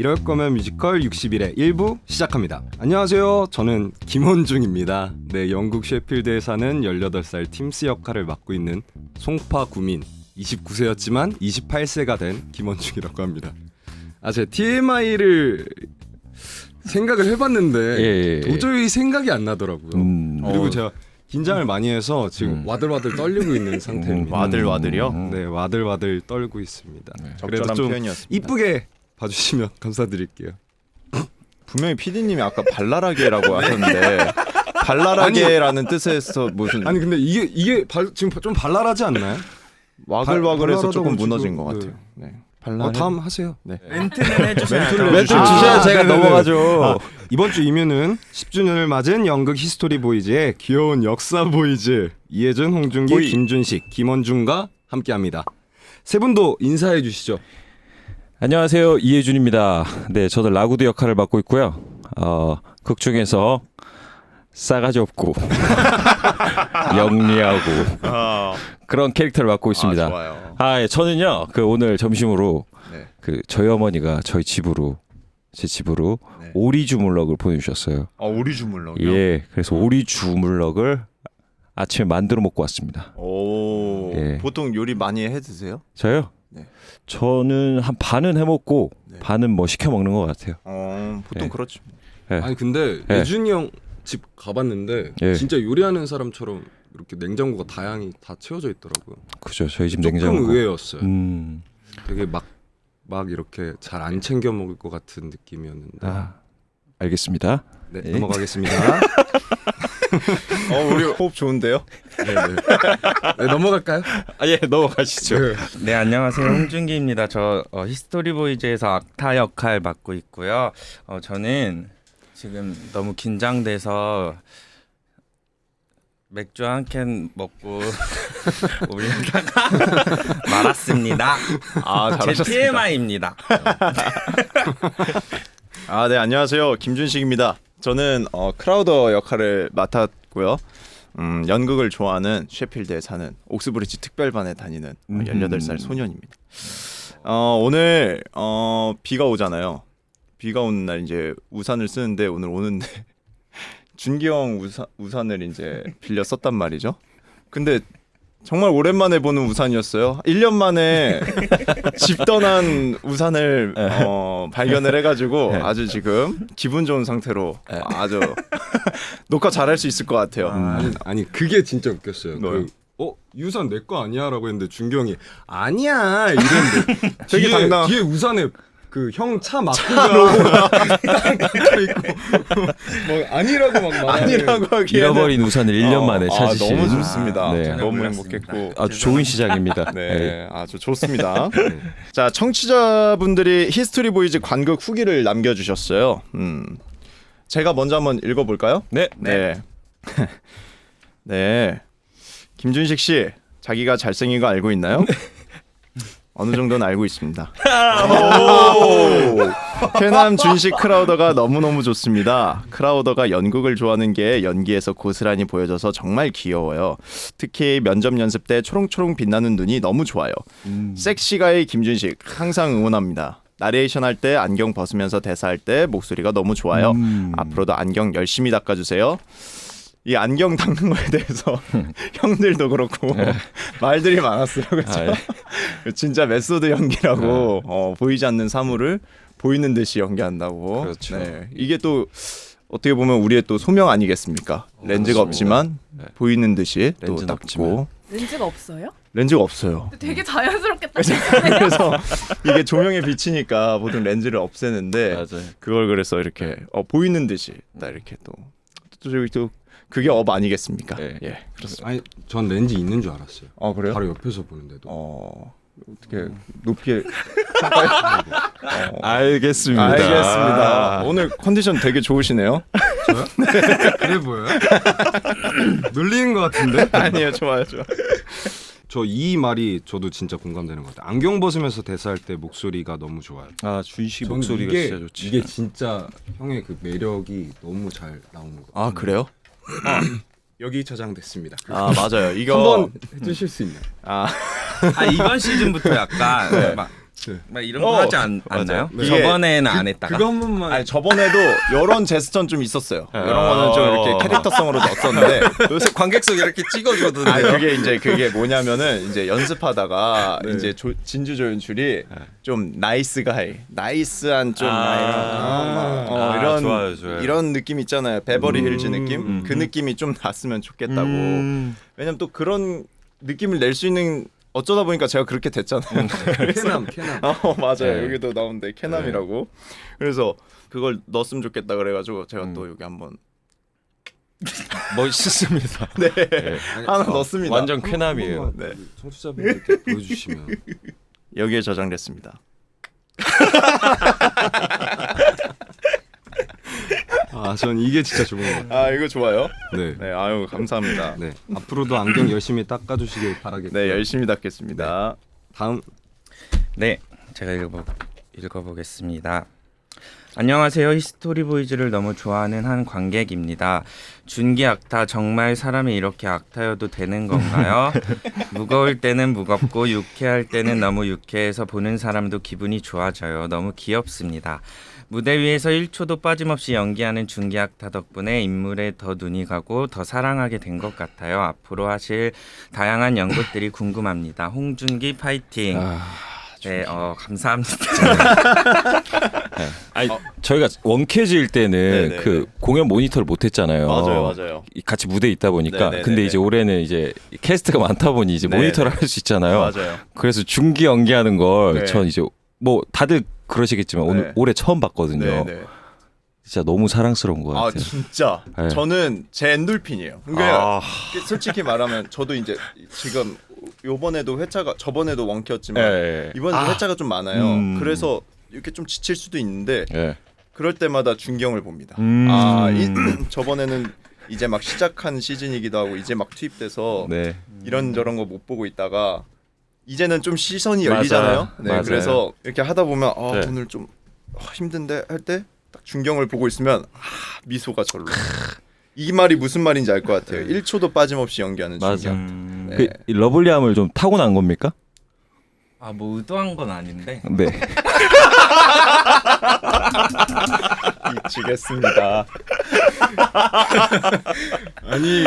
이럴 거면 뮤지컬 60일의 1부 시작합니다. 안녕하세요. 저는 김원중입니다. 네, 영국 셰필드에 사는 18살 팀스 역할을 맡고 있는 송파 구민 29세였지만 28세가 된 김원중이라고 합니다. 제 TMI를 생각을 해봤는데 도저히 생각이 안 나더라고요. 그리고 제가 긴장을 많이 해서 지금 와들와들 떨리고 있는 상태입니다. 와들와들이요? 네, 와들와들 떨고 있습니다. 그래도 적절한 좀 표현이었습니다. 이쁘게 봐주시면 감사드릴게요. 분명히 PD님이 아까 발랄하게라고 하셨는데 발랄하게라는 뜻에서 무슨 아니 근데 이게 지금 좀 발랄하지 않나요? 와글와글해서 조금 발랄하다고 무너진 것 지금, 같아요. 네. 발랄. 다음 하세요. 네. 멘트는 해주셔야죠. 멘트를 주셔야 제가 넘어가죠. 이번 주 이뮤는 10주년을 맞은 연극 히스토리 보이즈의 귀여운 역사 보이즈 이혜준, 홍준기, 보이. 김준식, 김원중과 함께합니다. 세 분도 인사해 주시죠. 안녕하세요, 이혜준입니다. 네, 저는 라구드 역할을 맡고 있고요. 극 중에서 싸가지 없고 영리하고 그런 캐릭터를 맡고 있습니다. 좋아요. 예, 저는요, 오늘 점심으로 네. 저희 어머니가 제 집으로 네. 오리 주물럭을 보내주셨어요. 오리 주물럭이요? 예, 그래서 오리 주물럭을 아침에 만들어 먹고 왔습니다. 오. 예. 보통 요리 많이 해 드세요? 저요? 네. 저는 한 반은 해 먹고 네. 반은 뭐 시켜 먹는 것 같아요. 보통 예. 그렇죠. 예. 아니 근데 네. 예준이 형 집 가봤는데 예. 진짜 요리하는 사람처럼 이렇게 냉장고가 다양히 다 채워져 있더라고요. 그죠, 저희 집 조금 냉장고. 의외였어요. 되게 막 이렇게 잘 안 챙겨 먹을 것 같은 느낌이었는데. 알겠습니다. 네, 예. 넘어가겠습니다. 우리 호흡 좋은데요? 네, 넘어갈까요? 예, 넘어가시죠. 네. 네, 안녕하세요. 홍준기입니다. 저 히스토리 보이즈에서 악타 역할 맡고 있고요. 저는 지금 너무 긴장돼서 맥주 한 캔 먹고 올려다가 말았습니다. 제 잘하셨습니다. TMI입니다. 네, 안녕하세요. 김준식입니다. 저는 크라우더 역할을 맡았고요. 연극을 좋아하는 셰필드에 사는 옥스브리지 특별반에 다니는 18살 소년입니다. 오늘 비가 오잖아요. 비가 오는 날 이제 우산을 쓰는데 오늘 오는데 준기 형 우산을 이제 빌려 썼단 말이죠. 근데 정말 오랜만에 보는 우산이었어요. 1년 만에 집 떠난 우산을 발견을 해가지고 아주 지금 기분 좋은 상태로 아주 녹화 잘할 수 있을 것 같아요. 아니 그게 진짜 웃겼어요. 뭐요? 이 우산 내 거 아니야라고 했는데 준기 형이 아니야 이랬는데 되게 당당. 뒤에 우산에 그 형 차 마크가 딱 있고 뭐 아니라고 막 말해. 아니라고 하기에는 잃어버린 우산을 1년 만에 찾으신. 너무 좋습니다. 네. 너무 몰랐습니다. 행복했고 아주 좋은 시작입니다. 네, 아주 좋습니다. 자, 청취자분들이 히스토리 보이즈 관극 후기를 남겨주셨어요. 제가 먼저 한번 읽어볼까요? 네. 네. 네. 김준식 씨, 자기가 잘생긴 거 알고 있나요? 어느 정도는 알고 있습니다. 쾌남 준식 크라우더가 너무너무 좋습니다. 크라우더가 연극을 좋아하는 게 연기에서 고스란히 보여져서 정말 귀여워요. 특히 면접 연습 때 초롱초롱 빛나는 눈이 너무 좋아요. 섹시가의 김준식 항상 응원합니다. 나레이션 할 때 안경 벗으면서 대사할 때 목소리가 너무 좋아요. 앞으로도 안경 열심히 닦아주세요. 이 안경 닦는 거에 대해서 형들도 그렇고 말들이 많았어요. 그렇죠? 진짜 메소드 연기라고 보이지 않는 사물을 보이는 듯이 연기한다고. 그렇죠. 네. 이게 또 어떻게 보면 우리의 또 소명 아니겠습니까? 렌즈가 없지만 보이는 듯이 또 렌즈는 닦고. 렌즈가 없어요? 렌즈가 없어요. 되게 자연스럽겠다. 그래서 이게 조명에 비치니까 보통 렌즈를 없애는데 맞아요. 그걸 그래서 이렇게 보이는 듯이 딱 이렇게 또 저기 또 그게 업 아니겠습니까? 네. 예, 그렇습니다. 아니 전 렌즈 있는 줄 알았어요. 그래요? 바로 옆에서 보는데도. 어떻게 높이 알겠습니다. 알겠습니다. 오늘 컨디션 되게 좋으시네요. 저요? 그래 보여요? 놀리는 것 같은데? 아니에요, 좋아요. 저 이 말이 저도 진짜 공감되는 것 같아요. 안경 벗으면서 대사할 때 목소리가 너무 좋아요. 준식 저는 목소리가 이게, 진짜 좋지. 이게 진짜 형의 그 매력이 너무 잘 나오는 것 같아요. 그래요? 여기 저장됐습니다. 맞아요. 이거 한번 해주실 수 있나요? 이번 시즌부터 약간 막 막 이런 거 하지 않나요? 네. 저번에는 안 했다가. 그거 한 번만. 아니 저번에도 이런 제스처는 좀 있었어요. 이런 거는 좀 이렇게 캐릭터성으로 넣었었는데 요새 관객석 이렇게 찍어주거든요. 아 그게 뭐냐면은 이제 연습하다가 이제 진주 조연출이 좀 나이스 가이, 나이스한 좀 이런 좋아요. 이런 느낌 있잖아요. 베버리 힐즈 느낌 그 느낌이 좀 났으면 좋겠다고. 왜냐면 또 그런 느낌을 낼 수 있는 어쩌다 보니까 제가 그렇게 됐잖아요. 캐남. 맞아요. 네. 여기도 나오는데 캐남이라고. 그래서 그걸 넣었으면 좋겠다 그래가지고 제가 또 여기 한번 멋있습니다. 하나 넣었습니다. 완전 쾌남이에요. 네. 청취자분들께 보여주시면. 여기에 저장됐습니다. 전 이게 진짜 좋은 것 같아요. 이거 좋아요. 네. 네, 아유 감사합니다. 네. 앞으로도 안경 열심히 닦아주시길 바라겠고요. 네, 열심히 닦겠습니다. 다음. 네, 제가 읽어보겠습니다. 안녕하세요. 히스토리 보이즈를 너무 좋아하는 한 관객입니다. 준기 악타 정말 사람이 이렇게 악타여도 되는 건가요? 무거울 때는 무겁고 유쾌할 때는 너무 유쾌해서 보는 사람도 기분이 좋아져요. 너무 귀엽습니다. 무대 위에서 1초도 빠짐없이 연기하는 준기 악타 덕분에 인물에 더 눈이 가고 더 사랑하게 된 것 같아요. 앞으로 하실 다양한 연극들이 궁금합니다. 홍준기 파이팅. 네, 감사합니다. 아니, 저희가 원캐즈일 때는 네네. 그 공연 모니터를 못 했잖아요. 맞아요. 같이 무대에 있다 보니까. 네네네네. 근데 이제 올해는 이제 캐스트가 많다 보니 이제 네네. 모니터를 할 수 있잖아요. 맞아요. 그래서 중기 연기하는 걸 네. 전 이제 뭐 다들 그러시겠지만 네. 올해 처음 봤거든요. 네. 진짜 너무 사랑스러운 것 같아요. 진짜 네. 저는 제 엔돌핀이에요. 그러니까 솔직히 말하면 저도 이제 지금 요번에도 회차가 저번에도 원키였지만 예. 이번에도 회차가 좀 많아요. 음. 그래서 이렇게 좀 지칠 수도 있는데 예. 그럴 때마다 준경을 봅니다. 저번에는 이제 막 시작한 시즌이기도 하고 이제 막 투입돼서 네. 이런저런 거 못 보고 있다가 이제는 좀 시선이 열리잖아요. 네, 맞아요. 그래서 이렇게 하다 보면 네. 오늘 좀 힘든데 할 때 딱 준경을 보고 있으면 미소가 절로. 이 말이 무슨 말인지 알 것 같아요. 1초도 빠짐없이 연기하는 맞아. 준경. 네. 그 러블리함을 좀 타고난 겁니까? 뭐 의도한 건 아닌데. 네. 미치겠습니다. 아니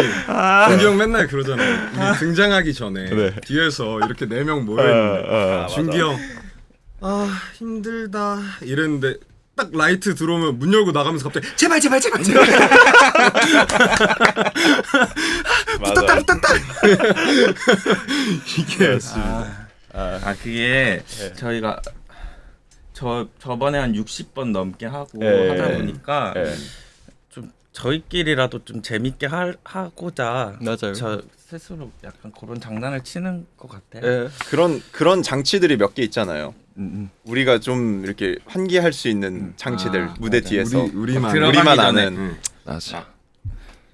준경 맨날 그러잖아요. 우리 등장하기 전에 네. 뒤에서 이렇게 4명 모여있는데 준기 형 힘들다 이랬는데 딱 라이트 들어오면 문 열고 나가면서 갑자기 제발 붙었다 이게 그게 저희가 저번에 한 60번 넘게 하고 예, 하다 예. 보니까 예. 좀 저희끼리라도 좀 재밌게 하고자 맞아요. 저 스스로 약간 그런 장난을 치는 것 같아요. 예. 그런 장치들이 몇 개 있잖아요. 우리가 좀 이렇게 환기할 수 있는 장치들 무대 맞아. 뒤에서 우리만 들어가기 우리만 전에. 아는. 맞아.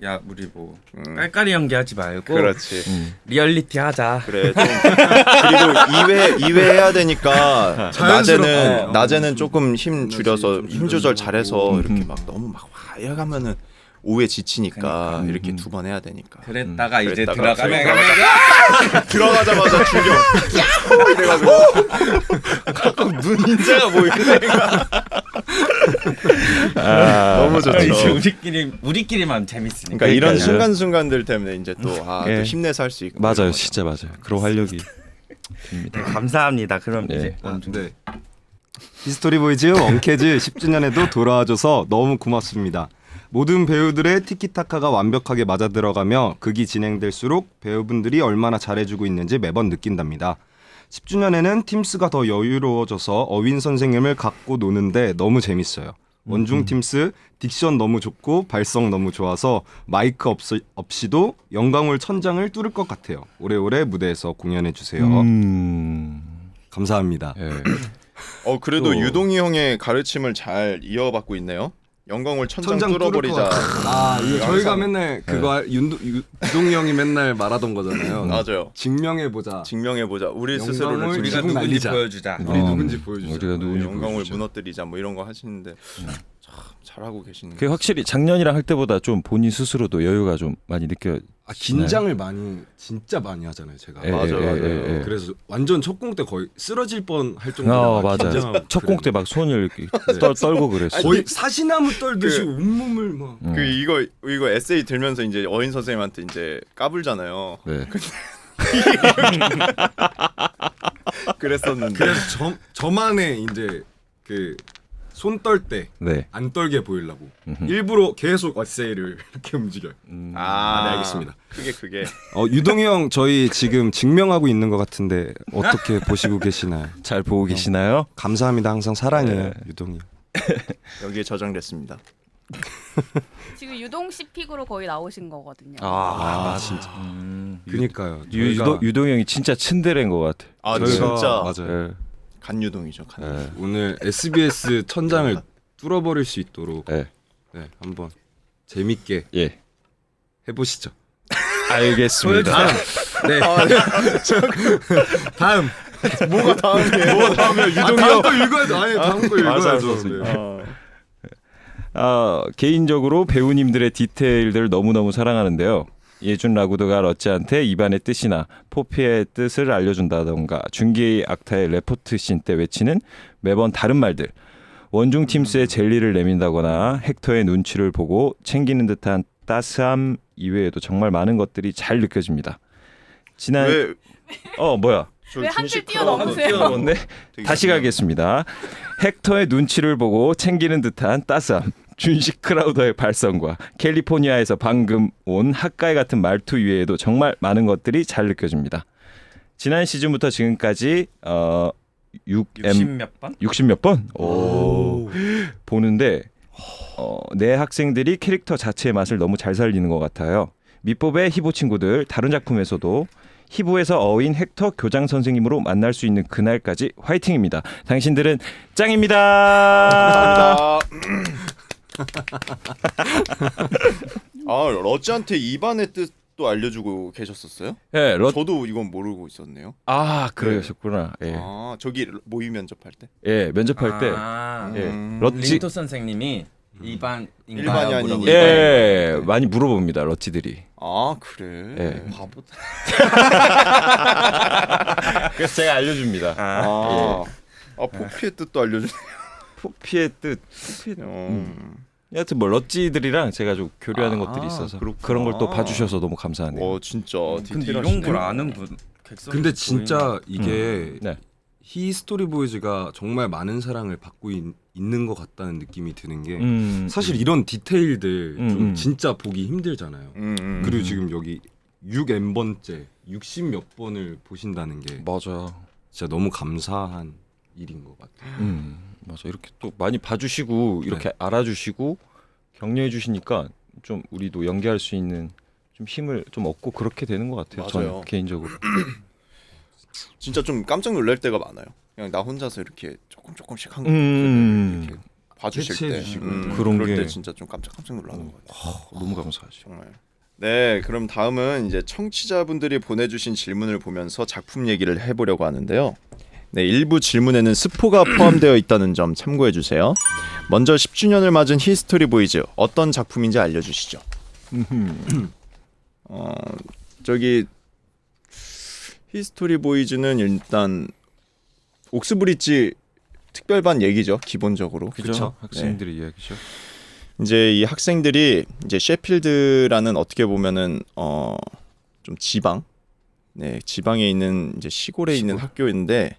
야 우리 뭐 깔깔이 연기하지 말고 그렇지. 리얼리티 하자. 그래 좀 그리고 2회 해야 되니까 자연스럽게. 낮에는 조금 힘 줄여서 좀 힘 조절 잘해서 음. 이렇게 막 너무 막 이러가면은 오후에 지치니까 그러니까. 이렇게 2번 해야 되니까. 그랬다가 이제 그랬다가 들어가면 들어가자마자 준경 야호 이래가지고 가끔 눈 인자가 보이네. 너무 좋죠. 이제 우리끼리만 재밌으니까. 그러니까 이런 그러니까요. 순간순간들 때문에 이제 또 예. 또 힘내서 할 수 있고. 맞아요. 진짜 맞아요. 그런 활력이 네, 감사합니다. 그럼 네. 이제 네. 히스토리 보이즈 원캐즈 10주년에도 돌아와줘서 너무 고맙습니다. 모든 배우들의 티키타카가 완벽하게 맞아들어가며 극이 진행될수록 배우분들이 얼마나 잘해주고 있는지 매번 느낀답니다. 10주년에는 팀스가 더 여유로워져서 어윈 선생님을 갖고 노는데 너무 재밌어요. 원중 팀스 딕션 너무 좋고 발성 너무 좋아서 마이크 없이도 영광울 천장을 뚫을 것 같아요. 오래오래 무대에서 공연해주세요. 감사합니다. 예. 그래도 또- 유동희 형의 가르침을 잘 이어받고 있네요. 영광을 천장 뚫을 뚫어버리자. 것 같아요. 이거 저희가 항상- 맨날 그거 유동희 형이 맨날 말하던 거잖아요. 맞아요. 증명해보자. 증명해보자. 우리 영광을 스스로를 우리가 우리가 지금 누군지 날리자. 보여주자. 우리 누군지 보여주자. 우리가 누군지 영광을 보여주자. 무너뜨리자 뭐 이런 거 하시는데 잘하고 계시는. 그게 확실히 작년이랑 할 때보다 좀 본인 스스로도 여유가 좀 많이 느껴. 긴장을 진짜 많이 하잖아요, 제가. 예, 맞아, 예, 맞아. 예, 예. 그래서 완전 첫 공 때 거의 쓰러질 뻔 할 정도로 막 맞아. 긴장하고 첫 공 때 막 손을 이렇게 떨고 그랬어. 거의 사시나무 떨듯이 그- 온몸을 막 그 이거 에세이 들면서 이제 어인 선생님한테 이제 까불잖아요. 네. 그랬었는데. 그래서 저만의 이제 그 손 떨 때 안 네. 떨게 보이려고 음흠. 일부러 계속 에세이를 이렇게 움직여요. 네, 알겠습니다. 그게. 유동이 형 저희 지금 증명하고 있는 것 같은데 어떻게 보시고 계시나요? 잘 보고 계시나요? 감사합니다. 항상 사랑해요, 네. 유동이. 여기에 저장됐습니다. 지금 유동 씨 픽으로 거의 나오신 거거든요. 아, 진짜. 그니까요. 유동 형이 진짜 츤데레인 것 같아. 아 저희가- 진짜 맞아요. 예. 간유동이죠. 간유동. 예. 오늘 SBS 천장을 뚫어버릴 수 있도록 예. 네, 한번 재밌게 예. 해보시죠. 알겠습니다. 네. 다음. 뭐가 다음이에요? 뭐가 다음이에요? 유동이 다음 형. 거 읽어야죠. 아니 다음 거 읽어야죠. 네. 개인적으로 배우님들의 디테일들을 너무너무 사랑하는데요. 예준 라구드가 러찌한테 입안의 뜻이나 포피의 뜻을 알려준다던가 준기 악타의 레포트 씬 때 외치는 매번 다른 말들, 원중 팀스의 젤리를 내민다거나 헥터의 눈치를 보고 챙기는 듯한 따스함 이외에도 정말 많은 것들이 잘 느껴집니다. 지난 왜? 뭐야? 왜 한 줄 뛰어넘으세요? 네. 다시 가겠습니다. 헥터의 눈치를 보고 챙기는 듯한 따스함, 준식 크라우더의 발성과 캘리포니아에서 방금 온 핫가이 같은 말투 이외에도 정말 많은 것들이 잘 느껴집니다. 지난 시즌부터 지금까지 60몇 번? 60몇 번? 보는데 내 학생들이 캐릭터 자체의 맛을 너무 잘 살리는 것 같아요. 밑보의 히보 친구들 다른 작품에서도 히보에서 어인 헥터 교장 선생님으로 만날 수 있는 그날까지 화이팅입니다. 당신들은 짱입니다. 감사합니다. 러찌한테 입안의 뜻도 알려주고 계셨었어요? 예, 저도 이건 모르고 있었네요. 그러셨구나. 예. 저기 모의 면접할 때. 예, 면접할 때 예. 러찌 린토 선생님이 일반이 일반인가요? 아닌 물어보고. 예, 많이 물어봅니다. 러찌들이. 그래. 예. 바보. 그래서 제가 알려줍니다. 포피의 뜻도 알려주네. 포피의 뜻. 여하튼 뭐 러찌들이랑 제가 좀 교류하는 것들이 있어서 그렇구나. 그런 걸 또 봐주셔서 너무 감사하네요. 진짜 근데 디테일하시네. 이런 걸 아는 분. 객석에서 근데 진짜 이게 네. 히스토리 보이즈가 정말 많은 사랑을 받고 있는 것 같다는 느낌이 드는 게 사실 음. 이런 디테일들 좀 음. 진짜 보기 힘들잖아요. 그리고 지금 여기 6N번째 60 몇 번을 보신다는 게 맞아. 진짜 너무 감사한 일인 것 같아요. 맞아. 이렇게 또 많이 봐주시고 이렇게 알아주시고 격려해 주시니까 좀 우리도 연기할 수 있는 좀 힘을 좀 얻고 그렇게 되는 것 같아요. 맞아요. 저는 개인적으로. 진짜 좀 깜짝 놀랄 때가 많아요. 그냥 나 혼자서 이렇게 조금씩 한 이렇게 봐주실 때 캐치해주시고. 그런 그럴 게- 때 진짜 좀 깜짝 놀라는 것 같아요. 너무 감사하죠. 정말. 네, 그럼 다음은 이제 청취자분들이 보내주신 질문을 보면서 작품 얘기를 해보려고 하는데요. 네, 일부 질문에는 스포가 포함되어 있다는 점 참고해 주세요. 먼저 10주년을 맞은 히스토리 보이즈 어떤 작품인지 알려주시죠. 저기 히스토리 보이즈는 일단 옥스브리지 특별반 얘기죠, 기본적으로. 그죠? 네. 학생들의 이야기죠. 이제 이 학생들이 이제 셰필드라는 어떻게 보면은 좀 지방, 지방에 있는 이제 시골에 있는 학교인데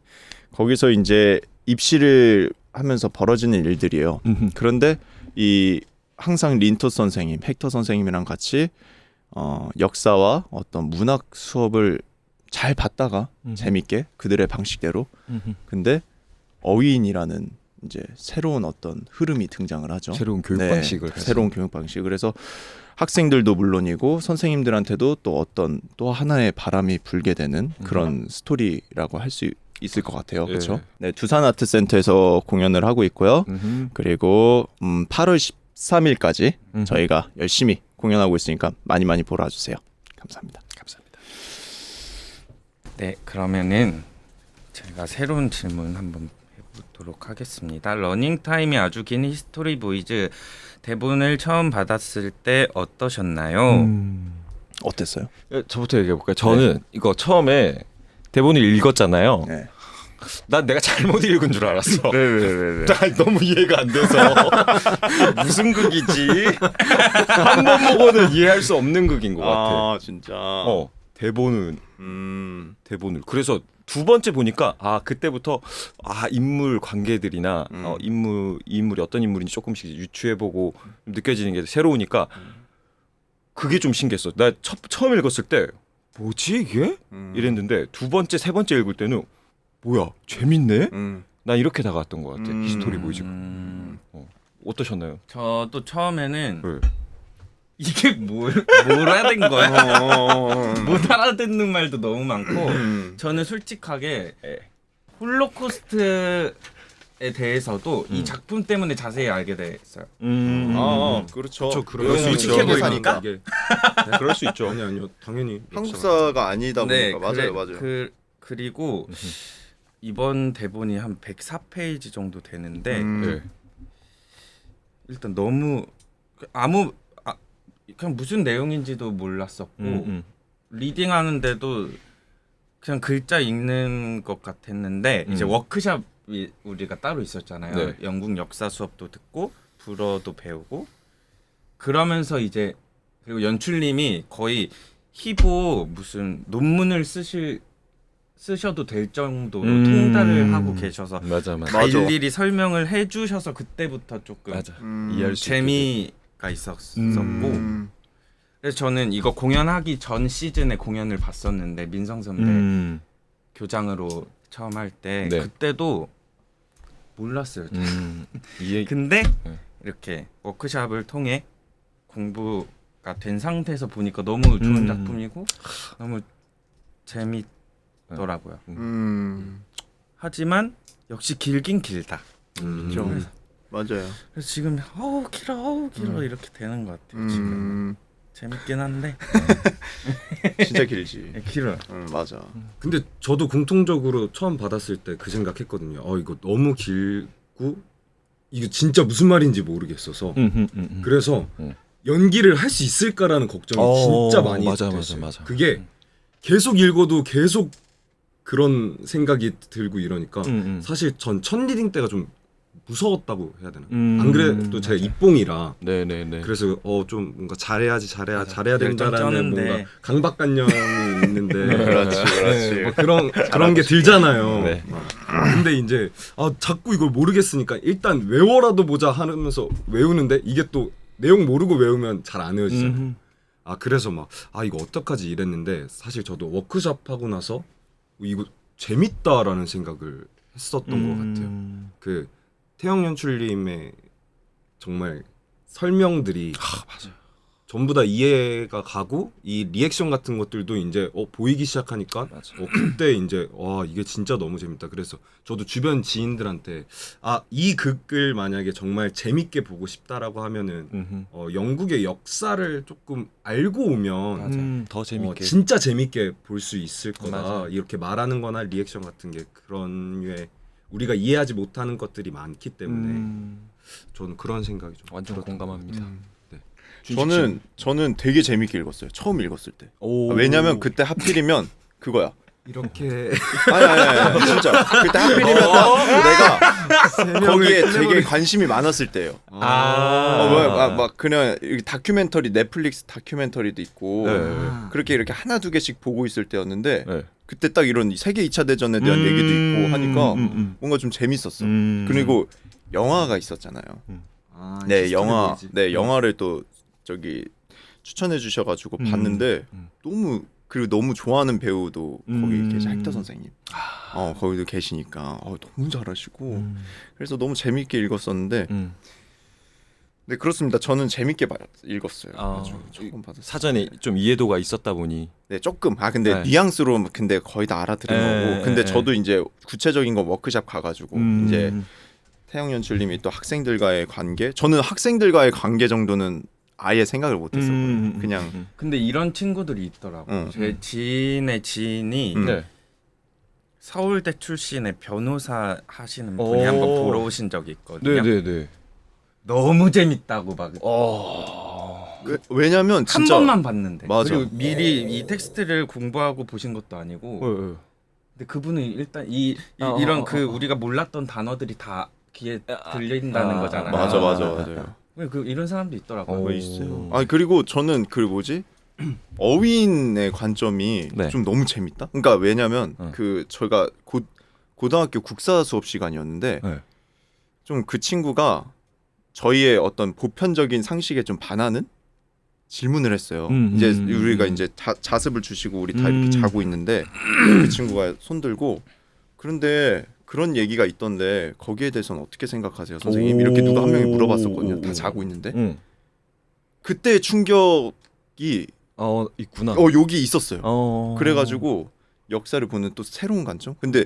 거기서 이제 입시를 하면서 벌어지는 일들이에요. 그런데 이 항상 린토 선생님, 헥터 선생님이랑 같이 역사와 어떤 문학 수업을 잘 받다가 재밌게 그들의 방식대로. 근데 어휘인이라는 이제 새로운 어떤 흐름이 등장을 하죠. 새로운 교육 방식을 새로운 교육 방식. 그래서 학생들도 물론이고 선생님들한테도 또 어떤 또 하나의 바람이 불게 되는 그런 스토리라고 할 수 있을 것 같아요. 그렇죠? 네, 두산 아트센터에서 공연을 하고 있고요. 그리고 8월 13일까지 저희가 열심히 공연하고 있으니까 많이 보러 와주세요. 감사합니다. 네, 그러면은 제가 새로운 질문 한번 읽어보도록 하겠습니다. 러닝타임이 아주 긴 히스토리 보이즈 대본을 처음 받았을 때 어떠셨나요? 어땠어요? 저부터 얘기해 볼까요? 저는 이거 처음에 대본을 읽었잖아요. 네. 난 내가 잘못 읽은 줄 알았어. 왜? 난 너무 이해가 안 돼서 무슨 극이지? 한 번 보고는 이해할 수 없는 극인 것 같아. 아 진짜. 대본은 음. 대본을. 그래서 두 번째 보니까 그때부터 인물 관계들이나 인물이 어떤 인물인지 조금씩 유추해보고 느껴지는 게 새로우니까 그게 좀 신기했어. 나 처음 읽었을 때 뭐지 이게? 이랬는데 두 번째 세 번째 읽을 때는 뭐야 재밌네? 난 이렇게 다가왔던 것 같아. 히스토리 보이즈가. 어떠셨나요? 저도 처음에는 네. 이게 뭘 알아듣는 거야? 못 알아듣는 말도 너무 많고 저는 솔직하게 홀로코스트에 대해서도 이 작품 때문에 자세히 알게 됐어요. 그렇죠. 그럴 수 솔직해 있죠. 보이니까. 이게 그럴 수 있죠. 아니요 당연히 한국사가 아니다 보니까 맞아요. 그리고 이번 대본이 한 104페이지 정도 되는데 네. 일단 너무 그냥 무슨 내용인지도 몰랐었고 리딩하는데도 그냥 글자 읽는 것 같았는데 이제 워크숍이 우리가 따로 있었잖아요. 네. 영국 역사 수업도 듣고 불어도 배우고 그러면서 이제 그리고 연출님이 거의 희보 무슨 논문을 쓰셔도 될 정도로 통달을 하고 계셔서 맞아. 일일이 설명을 해주셔서 그때부터 조금 맞아. 이해할 수 재미가 있었고 그래서 저는 이거 공연하기 전 시즌에 공연을 봤었는데 민성 선배 교장으로 처음 할 때 네. 그때도 몰랐어요. 이해. 근데 네. 이렇게 워크숍을 통해 공부가 된 상태에서 보니까 너무 좋은 작품이고 너무 재밌더라고요. 하지만 역시 길긴 길다. 좀 맞아요. 그래서 지금 길어 이렇게 되는 것 같아요. 지금 재밌긴 한데 진짜 길지. 길어요. 맞아. 근데 저도 공통적으로 처음 받았을 때 그 생각했거든요. 이거 너무 길고 이거 진짜 무슨 말인지 모르겠어서 그래서 연기를 할 수 있을까라는 걱정이 진짜 많이 됐어요. 맞아. 그게 계속 읽어도 계속 그런 생각이 들고 이러니까 사실 전 첫 리딩 때가 좀 무서웠다고 해야 되나? 안 그래도 제가 입봉이라 네네네. 그래서 좀 뭔가 잘해야 된다라는 쩌는데. 뭔가 강박관념이 있는데 그렇지. 뭐 그런 게 들잖아요. 네. 근데 이제 자꾸 이걸 모르겠으니까 일단 외워라도 보자 하면서 외우는데 이게 또 내용 모르고 외우면 잘 안 외워지잖아요. 그래서 막 이거 어떡하지 이랬는데 사실 저도 워크숍 하고 나서 이거 재밌다라는 생각을 했었던 것 같아요. 그 태영 연출님의 정말 설명들이 전부 다 이해가 가고 이 리액션 같은 것들도 이제 보이기 시작하니까 그때 이제 이게 진짜 너무 재밌다. 그래서 저도 주변 지인들한테 이 극을 만약에 정말 재밌게 보고 싶다라고 하면은 영국의 역사를 조금 알고 오면 더 재밌게. 진짜 재밌게 볼 수 있을 거다. 맞아. 이렇게 말하는 거나 리액션 같은 게 그런 류의 우리가 이해하지 못하는 것들이 많기 때문에 저는 그런 생각이 좀 완전 들었던 공감합니다. 저는 되게 재밌게 읽었어요. 처음 읽었을 때. 오. 왜냐면 그때 하필이면 그거야. 이렇게 아니 진짜 그때 하필이면 내가 거기에 되게 관심이 많았을 때예요. 막 그냥 다큐멘터리 넷플릭스 다큐멘터리도 있고 그렇게 이렇게 하나 두 개씩 보고 있을 때였는데 그때 딱 이런 세계 2차 대전에 대한 얘기도 있고 하니까 뭔가 좀 재밌었어. 그리고 영화가 있었잖아요. 네, 영화를 또 저기 추천해 주셔가지고 봤는데 너무 좋아하는 배우도 거기 계신 헥터 선생님, 거기도 계시니까 너무 잘하시고 그래서 너무 재밌게 읽었었는데, 네 그렇습니다. 저는 재밌게 읽었어요. 아주 처음 받았어요. 사전에 좀 이해도가 있었다 보니. 네 조금 근데 네. 뉘앙스로 근데 거의 다 알아들은 네, 거고, 근데 네. 저도 이제 구체적인 거 워크숍 가가지고 이제 태영 연출님이 또 학생들과의 관계, 저는 학생들과의 관계 정도는 아예 생각을 못했었거든요. 그냥 근데 이런 친구들이 있더라고. 제 지인의 지인이 네. 서울대 출신의 변호사 하시는 분이 한번 보러 오신 적이 있거든요. 네네네. 너무 재밌다고 막 왜냐면 한 진짜 번만 봤는데 맞아. 그리고 미리 이 텍스트를 공부하고 보신 것도 아니고 근데 그분은 일단 이런 그 우리가 몰랐던 단어들이 다 귀에 들린다는 거잖아요. 맞아요. 그 이런 사람도 있더라고요. 오. 있어요. 아 그리고 저는 그 뭐지 어휘인의 관점이 네. 좀 너무 재밌다. 그러니까 왜냐면 어. 그 저희가 고등학교 국사 수업 시간이었는데 네. 좀 그 친구가 저희의 어떤 보편적인 상식에 좀 반하는 질문을 했어요. 이제 우리가 이제 자습을 주시고 우리 다 이렇게 자고 있는데 그 친구가 손 들고 그런데 그런 얘기가 있던데 거기에 대해서는 어떻게 생각하세요, 선생님? 이렇게 누가 한 명이 물어봤었거든요. 다 자고 있는데 그때 충격이 있구나. 여기 있었어요. 그래가지고 역사를 보는 또 새로운 관점. 근데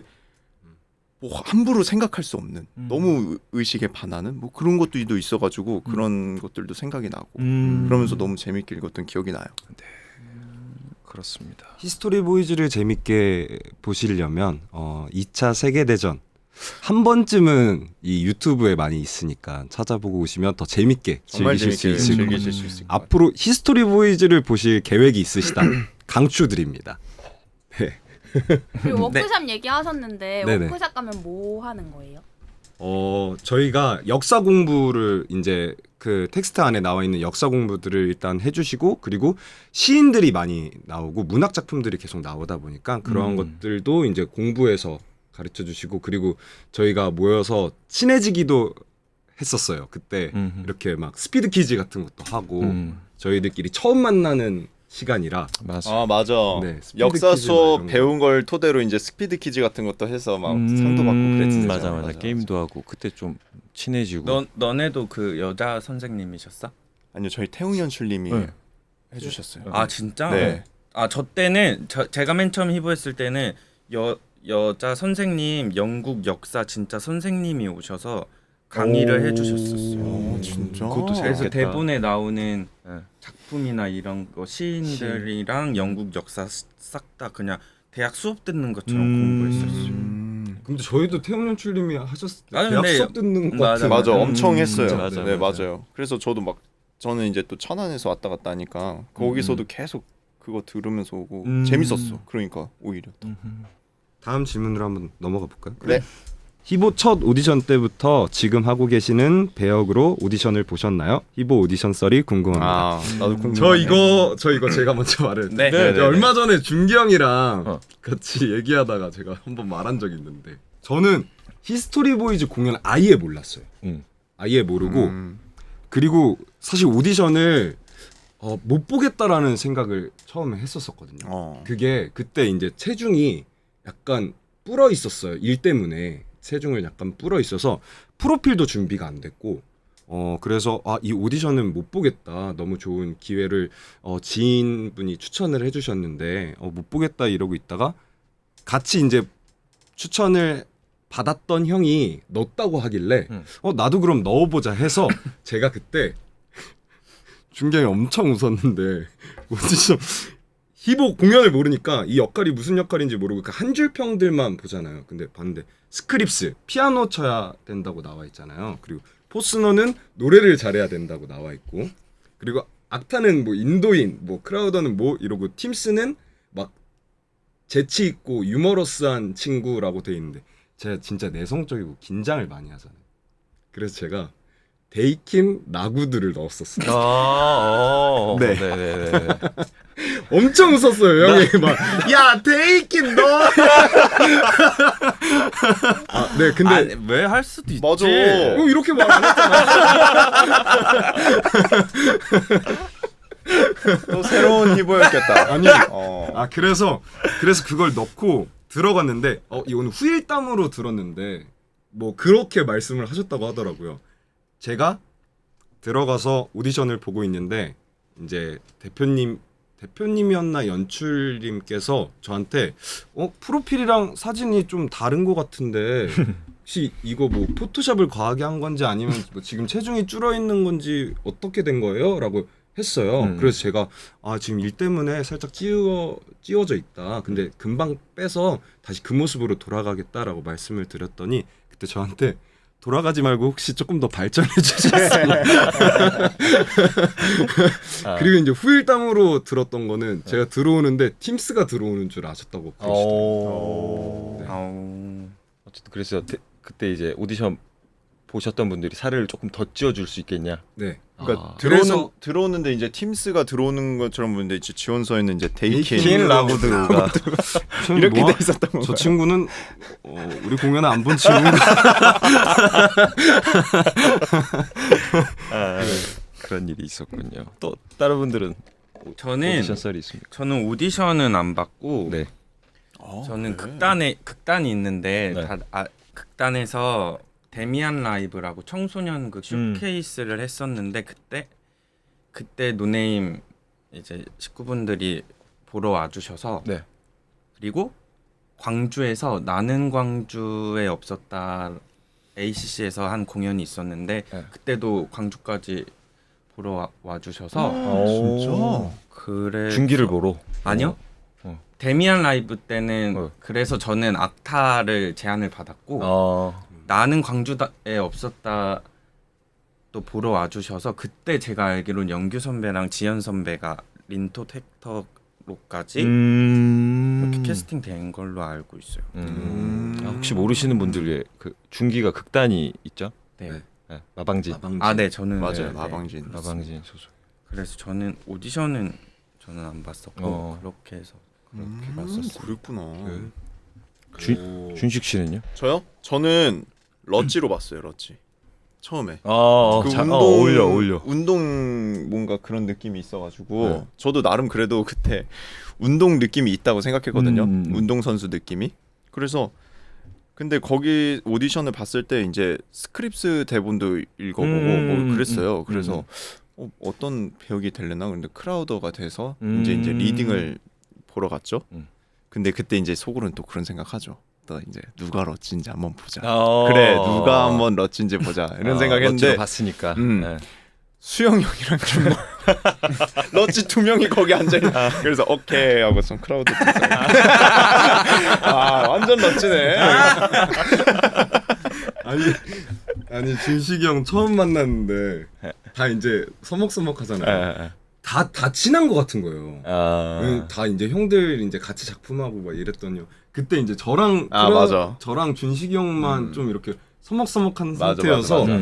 뭐 함부로 생각할 수 없는 너무 의식에 반하는 뭐 그런 것들도 있어가지고 그런 것들도 생각이 나고 그러면서 너무 재밌게 읽었던 기억이 나요. 그렇습니다. 히스토리 보이즈를 재밌게 보시려면 2차 세계대전 한 번쯤은 이 유튜브에 많이 있으니까 찾아보고 오시면 더 재밌게 정말 즐기실 수 재밌게 있을 겁니다. 즐기실 수 있을 것 같아요. 앞으로 히스토리 보이즈를 보실 계획이 있으시다 강추드립니다. 네. 그리고 워크샵 얘기하셨는데 네네. 워크샵 가면 뭐 하는 거예요? 저희가 역사 공부를 이제 그 텍스트 안에 나와 있는 역사 공부들을 일단 해주시고 그리고 시인들이 많이 나오고 문학 작품들이 계속 나오다 보니까 그러한 것들도 이제 공부해서 가르쳐 주시고 그리고 저희가 모여서 친해지기도 했었어요. 그때 이렇게 막 스피드 퀴즈 같은 것도 하고 저희들끼리 처음 만나는 시간이라 맞아. 아 맞아. 네, 스피드 역사 퀴즈나 수업 이런 거. 배운 걸 토대로 이제 스피드 퀴즈 같은 것도 해서 막 상도 받고 그랬지. 맞아. 게임도 하고 그때 좀 친해지고. 너네도 그 여자 선생님이셨어? 아니요 저희 태웅 연출님이 네. 해주셨어요. 아 진짜? 네. 아 저 때는 제가 맨 처음 희보했을 때는 여자 선생님 영국 역사 진짜 선생님이 오셔서 강의를 해주셨었어요. 진짜. 그것도 그래서 재밌겠다. 대본에 나오는 작품이나 이런 거 시인들이랑 영국 역사 싹 다 그냥 대학 수업 듣는 것처럼 공부했었어요. 근데 저희도 태용 연출님이 하셨을 때 아니, 대학 근데- 수업 듣는 것 맞아, 같은 맞아 엄청 했어요. 맞아, 네 맞아. 맞아요. 그래서 저도 막 저는 이제 또 천안에서 왔다 갔다 하니까 거기서도 계속 그거 들으면서 오고 재밌었어. 그러니까 오히려 더. 다음 질문으로 한번 넘어가 볼까요? 네. 히보 첫 오디션 때부터 지금 하고 계시는 배역으로 오디션을 보셨나요? 히보 오디션 썰이 궁금합니다. 아 나도 궁금해. 저 이거 제가 먼저 말을 네. 네, 얼마 전에 준기 형이랑 어. 같이 얘기하다가 제가 한번 말한 적이 있는데 저는 히스토리 보이즈 공연 아예 몰랐어요. 아예 모르고 그리고 사실 오디션을 못 보겠다라는 생각을 처음에 했었거든요. 그게 그때 이제 체중이 약간 불어 있었어요. 일 때문에 체중을 약간 불어 있어서 프로필도 준비가 안 됐고 그래서 이 오디션은 못 보겠다. 너무 좋은 기회를 지인분이 추천을 해주셨는데 못 보겠다 이러고 있다가 같이 이제 추천을 받았던 형이 넣었다고 하길래 나도 그럼 넣어보자 해서 제가 그때 준경이 엄청 웃었는데 오디션 히보 공연을 모르니까 이 역할이 무슨 역할인지 모르고 그 한 줄 평들만 보잖아요. 근데 봤는데 스크립스 피아노 쳐야 된다고 나와 있잖아요. 그리고 포스너는 노래를 잘해야 된다고 나와 있고 그리고 악타는 뭐 인도인 뭐 크라우더는 뭐 이러고 팀스는 막 재치 있고 유머러스한 친구라고 돼 있는데 제가 진짜 내성적이고 긴장을 많이 하잖아요. 그래서 제가 데이킴 나구드를 넣었었어요. 네. 네네네. 엄청 웃었어요 형이 막 야 데이킴 너. 네 근데 왜 할 수도 있지. 맞아. 이렇게 말 안 했잖아. 또 새로운 히보였겠다. 아니 어. 그래서 그걸 넣고 들어갔는데 이거는 후일담으로 들었는데 뭐 그렇게 말씀을 하셨다고 하더라고요. 제가 들어가서 오디션을 보고 있는데 이제 대표님이었나 연출님께서 저한테 프로필이랑 사진이 좀 다른 것 같은데 혹시 이거 뭐 포토샵을 과하게 한 건지 아니면 뭐 지금 체중이 줄어 있는 건지 어떻게 된 거예요? 라고 했어요. 그래서 제가 지금 일 때문에 살짝 찌워져 있다. 근데 금방 빼서 다시 그 모습으로 돌아가겠다라고 말씀을 드렸더니 그때 저한테 돌아가지 말고 혹시 조금 더 발전해 주셨어요. 그리고 이제 후일담으로 들었던 거는 제가 들어오는데 팀스가 들어오는 줄 아셨다고 그러시더라고요. 아우. 어쨌든 그래서 그때 이제 오디션 보셨던 분들이 살을 조금 더 찌워줄 수 있겠냐. 네. 그러니까 그래서- 들어오는데 이제 팀스가 들어오는 것처럼 보는데 이제 지원서에는 이제 데이킨 데이킨 라구드가 이렇게 뭐, 돼 있었던 건가요? 저 친구는 우리 공연 안 본 친구가 그런 일이 있었군요. 또 다른 분들은 저는 오디션 썰이 있습니까? 저는 오디션은 안 받고 네. 저는 극단이 있는데 네. 극단에서 데미안 라이브라고 청소년극 쇼케이스를 했었는데 그때 노네임 이제 식구분들이 보러 와주셔서 네. 그리고 광주에서 나는 광주에 없었다 ACC에서 한 공연이 있었는데 네. 그때도 광주까지 보러 와주셔서 진짜? 그래 중기를 보러. 아니요. 어. 데미안 라이브 때는 어. 그래서 저는 악타를 제안을 받았고 나는 광주에 없었다 또 보러 와주셔서 그때 제가 알기로는 영규 선배랑 지연 선배가 린토 텍터로까지 이렇게 캐스팅 된 걸로 알고 있어요. 혹시 모르시는 분들 위해 그 중기가 극단이 있죠? 네. 네. 네. 마방진. 네, 저는 맞아요. 네. 마방진. 마방진 소속. 그래서 저는 오디션은 저는 안 봤었고 그렇게 해서 그렇게 봤었어요. 그랬구나. 준식 씨는요? 저요? 저는 러찌로 봤어요. 러찌. 처음에. 어울려. 운동 뭔가 그런 느낌이 있어가지고 네. 저도 나름 그래도 그때 운동 느낌이 있다고 생각했거든요. 음. 운동 선수 느낌이. 그래서 근데 거기 오디션을 봤을 때 이제 스크립스 대본도 읽어보고 뭐 그랬어요. 그래서 어떤 배역이 되려나 근데 크라우더가 돼서 이제 리딩을 보러 갔죠. 근데 그때 이제 속으로는 또 그런 생각하죠. 또 이제 누가 러찌인지 한번 보자. 그래 누가 한번 러찌인지 보자 이런 생각했는데 러찌로 봤으니까. 네. 수영 형이랑 김모 러찌 두 명이 거기 앉아 있는. 그래서 오케이 하고 좀 크라우드. 완전 러찌네. 아니 준식이 형 처음 만났는데 다 이제 서먹서먹하잖아요. 네. 다 친한 것 같은 거예요. 다 이제 형들 이제 같이 작품하고 막 이랬더니요. 그때 이제 저랑 맞아. 저랑 준식이 형만 좀 이렇게 서먹서먹한 맞아, 상태여서 맞아.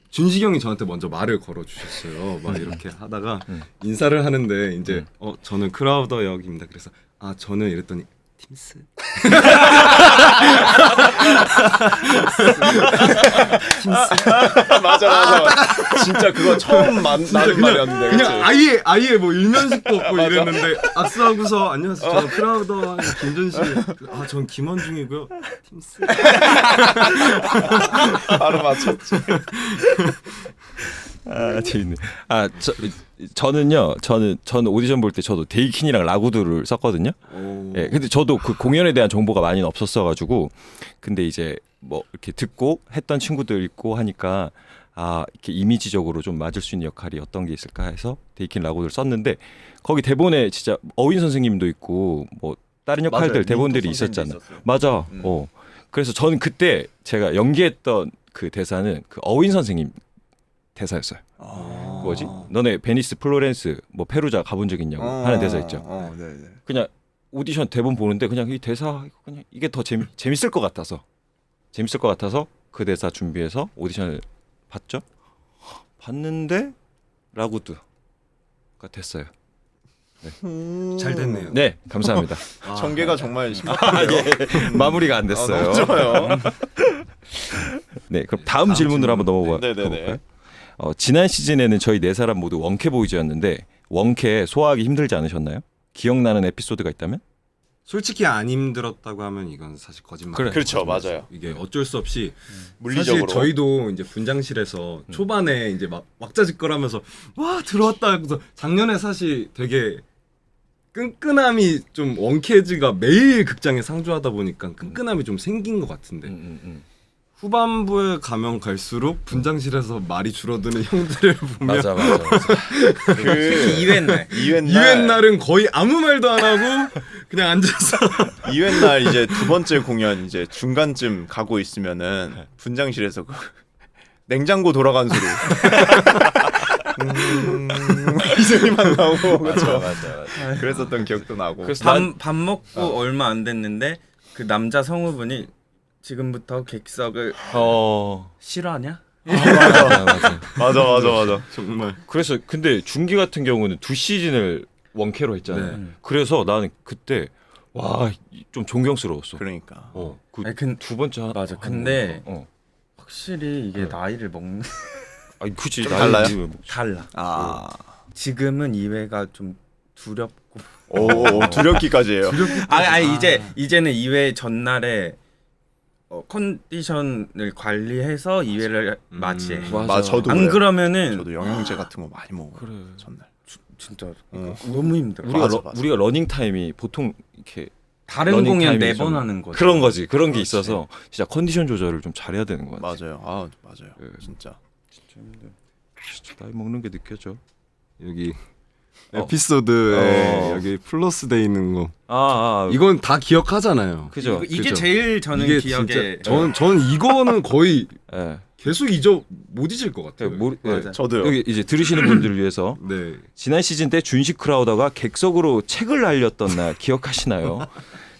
준식이 형이 저한테 먼저 말을 걸어 주셨어요. 막 이렇게 하다가 인사를 하는데 이제 저는 크라우더 역입니다. 그래서 저는 이랬더니 팀스. 맞아. 진짜 그거 처음 나는 말이었는데. 그냥 아예 뭐 일면식도 없고 이랬는데 악수하고서 안녕하세요. 저는 크라우더 김준식. 전 김원중이고요. 팀스. 바로 맞췄지. 재밌네. 저는 오디션 볼 때 저도 데이킨이랑 라구드를 썼거든요. 예, 근데 저도 그 공연에 대한 정보가 많이는 없었어가지고, 근데 이제 뭐 이렇게 듣고 했던 친구들 있고 하니까 이렇게 이미지적으로 좀 맞을 수 있는 역할이 어떤 게 있을까 해서 데이킨 라구드를 썼는데 거기 대본에 진짜 어윈 선생님도 있고 뭐 다른 역할들 맞아요. 대본들이 민토 선생님도 있었잖아. 있었어요. 맞아. 그래서 저는 그때 제가 연기했던 그 대사는 그 어윈 선생님 대사였어요. 뭐지? 너네 베니스, 플로렌스, 뭐 페루자 가본 적 있냐고 하는 대사 있죠. 네네. 그냥 오디션 대본 보는데 그냥 이 대사 그냥 이게 더 재밌을 것 같아서 그 대사 준비해서 오디션을 봤죠. 봤는데 라구드가 됐어요. 잘 됐네요. 네, 감사합니다. 전개가 정말 마무리가 안 됐어요. 너무 좋아요. 네, 그럼 다음 질문으로 한번 넘어가 네네네. 볼까요? 지난 시즌에는 저희 네 사람 모두 원캐 보이즈였는데 원캐 소화하기 힘들지 않으셨나요? 기억나는 에피소드가 있다면? 솔직히 안 힘들었다고 하면 이건 사실 거짓말. 그래. 그렇죠, 맞아요. 이게 어쩔 수 없이 물리적으로. 사실 저희도 이제 분장실에서 초반에 이제 막 왁자지껄하면서 와 들어왔다 하고서 작년에 사실 되게 끈끈함이 좀 원캐즈가 매일 극장에 상주하다 보니까 끈끈함이 좀 생긴 것 같은데 후반부에 가면 갈수록 분장실에서 말이 줄어드는 형들을 보면 맞아. 특히 2회 날. 2회 날은 거의 아무 말도 안 하고 그냥 앉아서 2회 날 이제 두 번째 공연 이제 중간쯤 가고 있으면은 분장실에서 그 냉장고 돌아간 소리 이 소리만 나오고 그렇죠. 맞아. 그랬었던 기억도 나고. 그래서 밥 먹고 얼마 안 됐는데 그 남자 성우분이 지금부터 객석을 싫어하냐? 맞아. 정말 그래서 근데 중기 같은 경우는 2시즌을 원캐로 했잖아요. 네. 그래서 나는 그때 와 좀 존경스러웠어. 그러니까. 그 아니, 두 번째 맞아. 하는 근데 거. 확실히 이게 나이를 먹는 아니 그치 좀 나이 달라요? 지금 달라. 아. 지금은 2회가 좀 두렵고. 오 두렵기까지예요. 아니 이제는 2회 전날에 컨디션을 관리해서 2회를 맞이해. 맞아 저도 안 그래요. 그러면은 저도 영양제 같은 거 많이 먹어. 그래. 전날. 진짜 응. 너무 힘들어. 맞아. 우리가 러닝 타임이 보통 이렇게 다른 러닝 공연 타임이 4번 좀 하는 거지. 그런 거지. 그런 게 그렇지. 있어서 진짜 컨디션 조절을 좀 잘해야 되는 거 같아. 맞아요. 아 맞아요. 예. 진짜. 진짜 나이 먹는 게 느껴져. 여기 에피소드에 여기 플러스 돼 있는 거 이건 다 기억하잖아요. 그죠. 이게 그죠. 제일 저는 이게 기억에 진짜 전 이거는 거의 예. 계속 못 잊을 것 같아요. 맞아. 저도요. 여기 이제 들으시는 분들을 위해서 네. 지난 시즌 때 준식 크라우더가 객석으로 책을 날렸던 날 기억하시나요?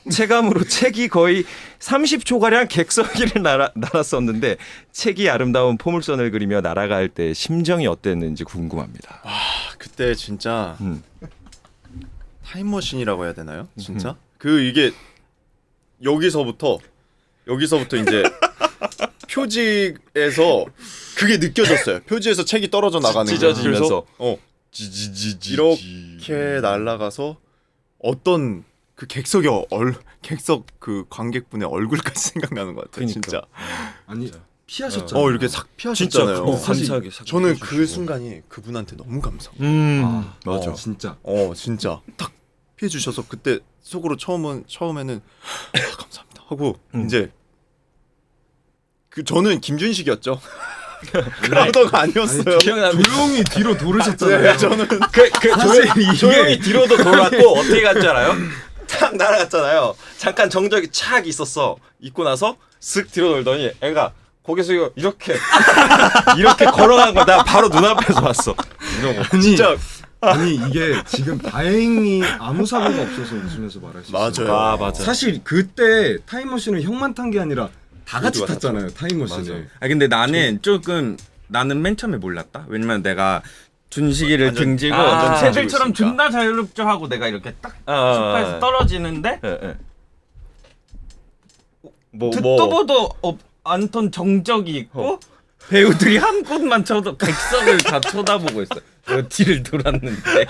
체감으로 책이 거의 30초 가량 객석 위를 날았었는데 책이 아름다운 포물선을 그리며 날아갈 때 심정이 어땠는지 궁금합니다. 그때 진짜 음. 타임머신이라고 해야 되나요? 진짜? 그 이게 여기서부터 이제 표지에서 그게 느껴졌어요. 표지에서 책이 떨어져 나가는 게. 찢어지면서. 그래서 이렇게 날아가서 어떤 그 객석 그 관객분의 얼굴까지 생각나는 것 같아요. 그러니까. 진짜. 아니 피하셨잖아요. 이렇게 싹 피하셨잖아요. 진짜 사실 감사하게 저는 그 순간이 그분한테 너무 감사해요. 맞아. 진짜. 진짜 딱 피해 주셔서 그때 속으로 처음에는 감사합니다 하고 이제 그 저는 김준식이었죠. 크라우더가 아니었어요. 조용히 뒤로 돌으셨잖아요. 네, 저는 조용히 뒤로도 돌았고 어떻게 갔지 알아요? 탁 날아갔잖아요. 잠깐 정적이 착 있었어. 있고 나서 슥 뒤로 돌더니 애가 거기서 이렇게 걸어간 거 나 바로 눈앞에서 봤어. 아니, 진짜 아니 이게 지금 다행히 아무 사고가 없어서 웃으면서 말할 수 있어요. 맞아요. 아 맞아. 사실 그때 타임머신을 형만 탄 게 아니라 다 같이 모두가 탔잖아요. 타임머신을. 근데 나는 맨 처음에 몰랐다. 왜냐면 내가 준식이를 등지고 새들처럼 존나 자유롭죠 하고 내가 이렇게 딱 소파에서 떨어지는데 듣도 보도 않던 정적이 있고 배우들이 한 곳만 객석을 다 쳐다보고 있어. 뒤를 돌았는데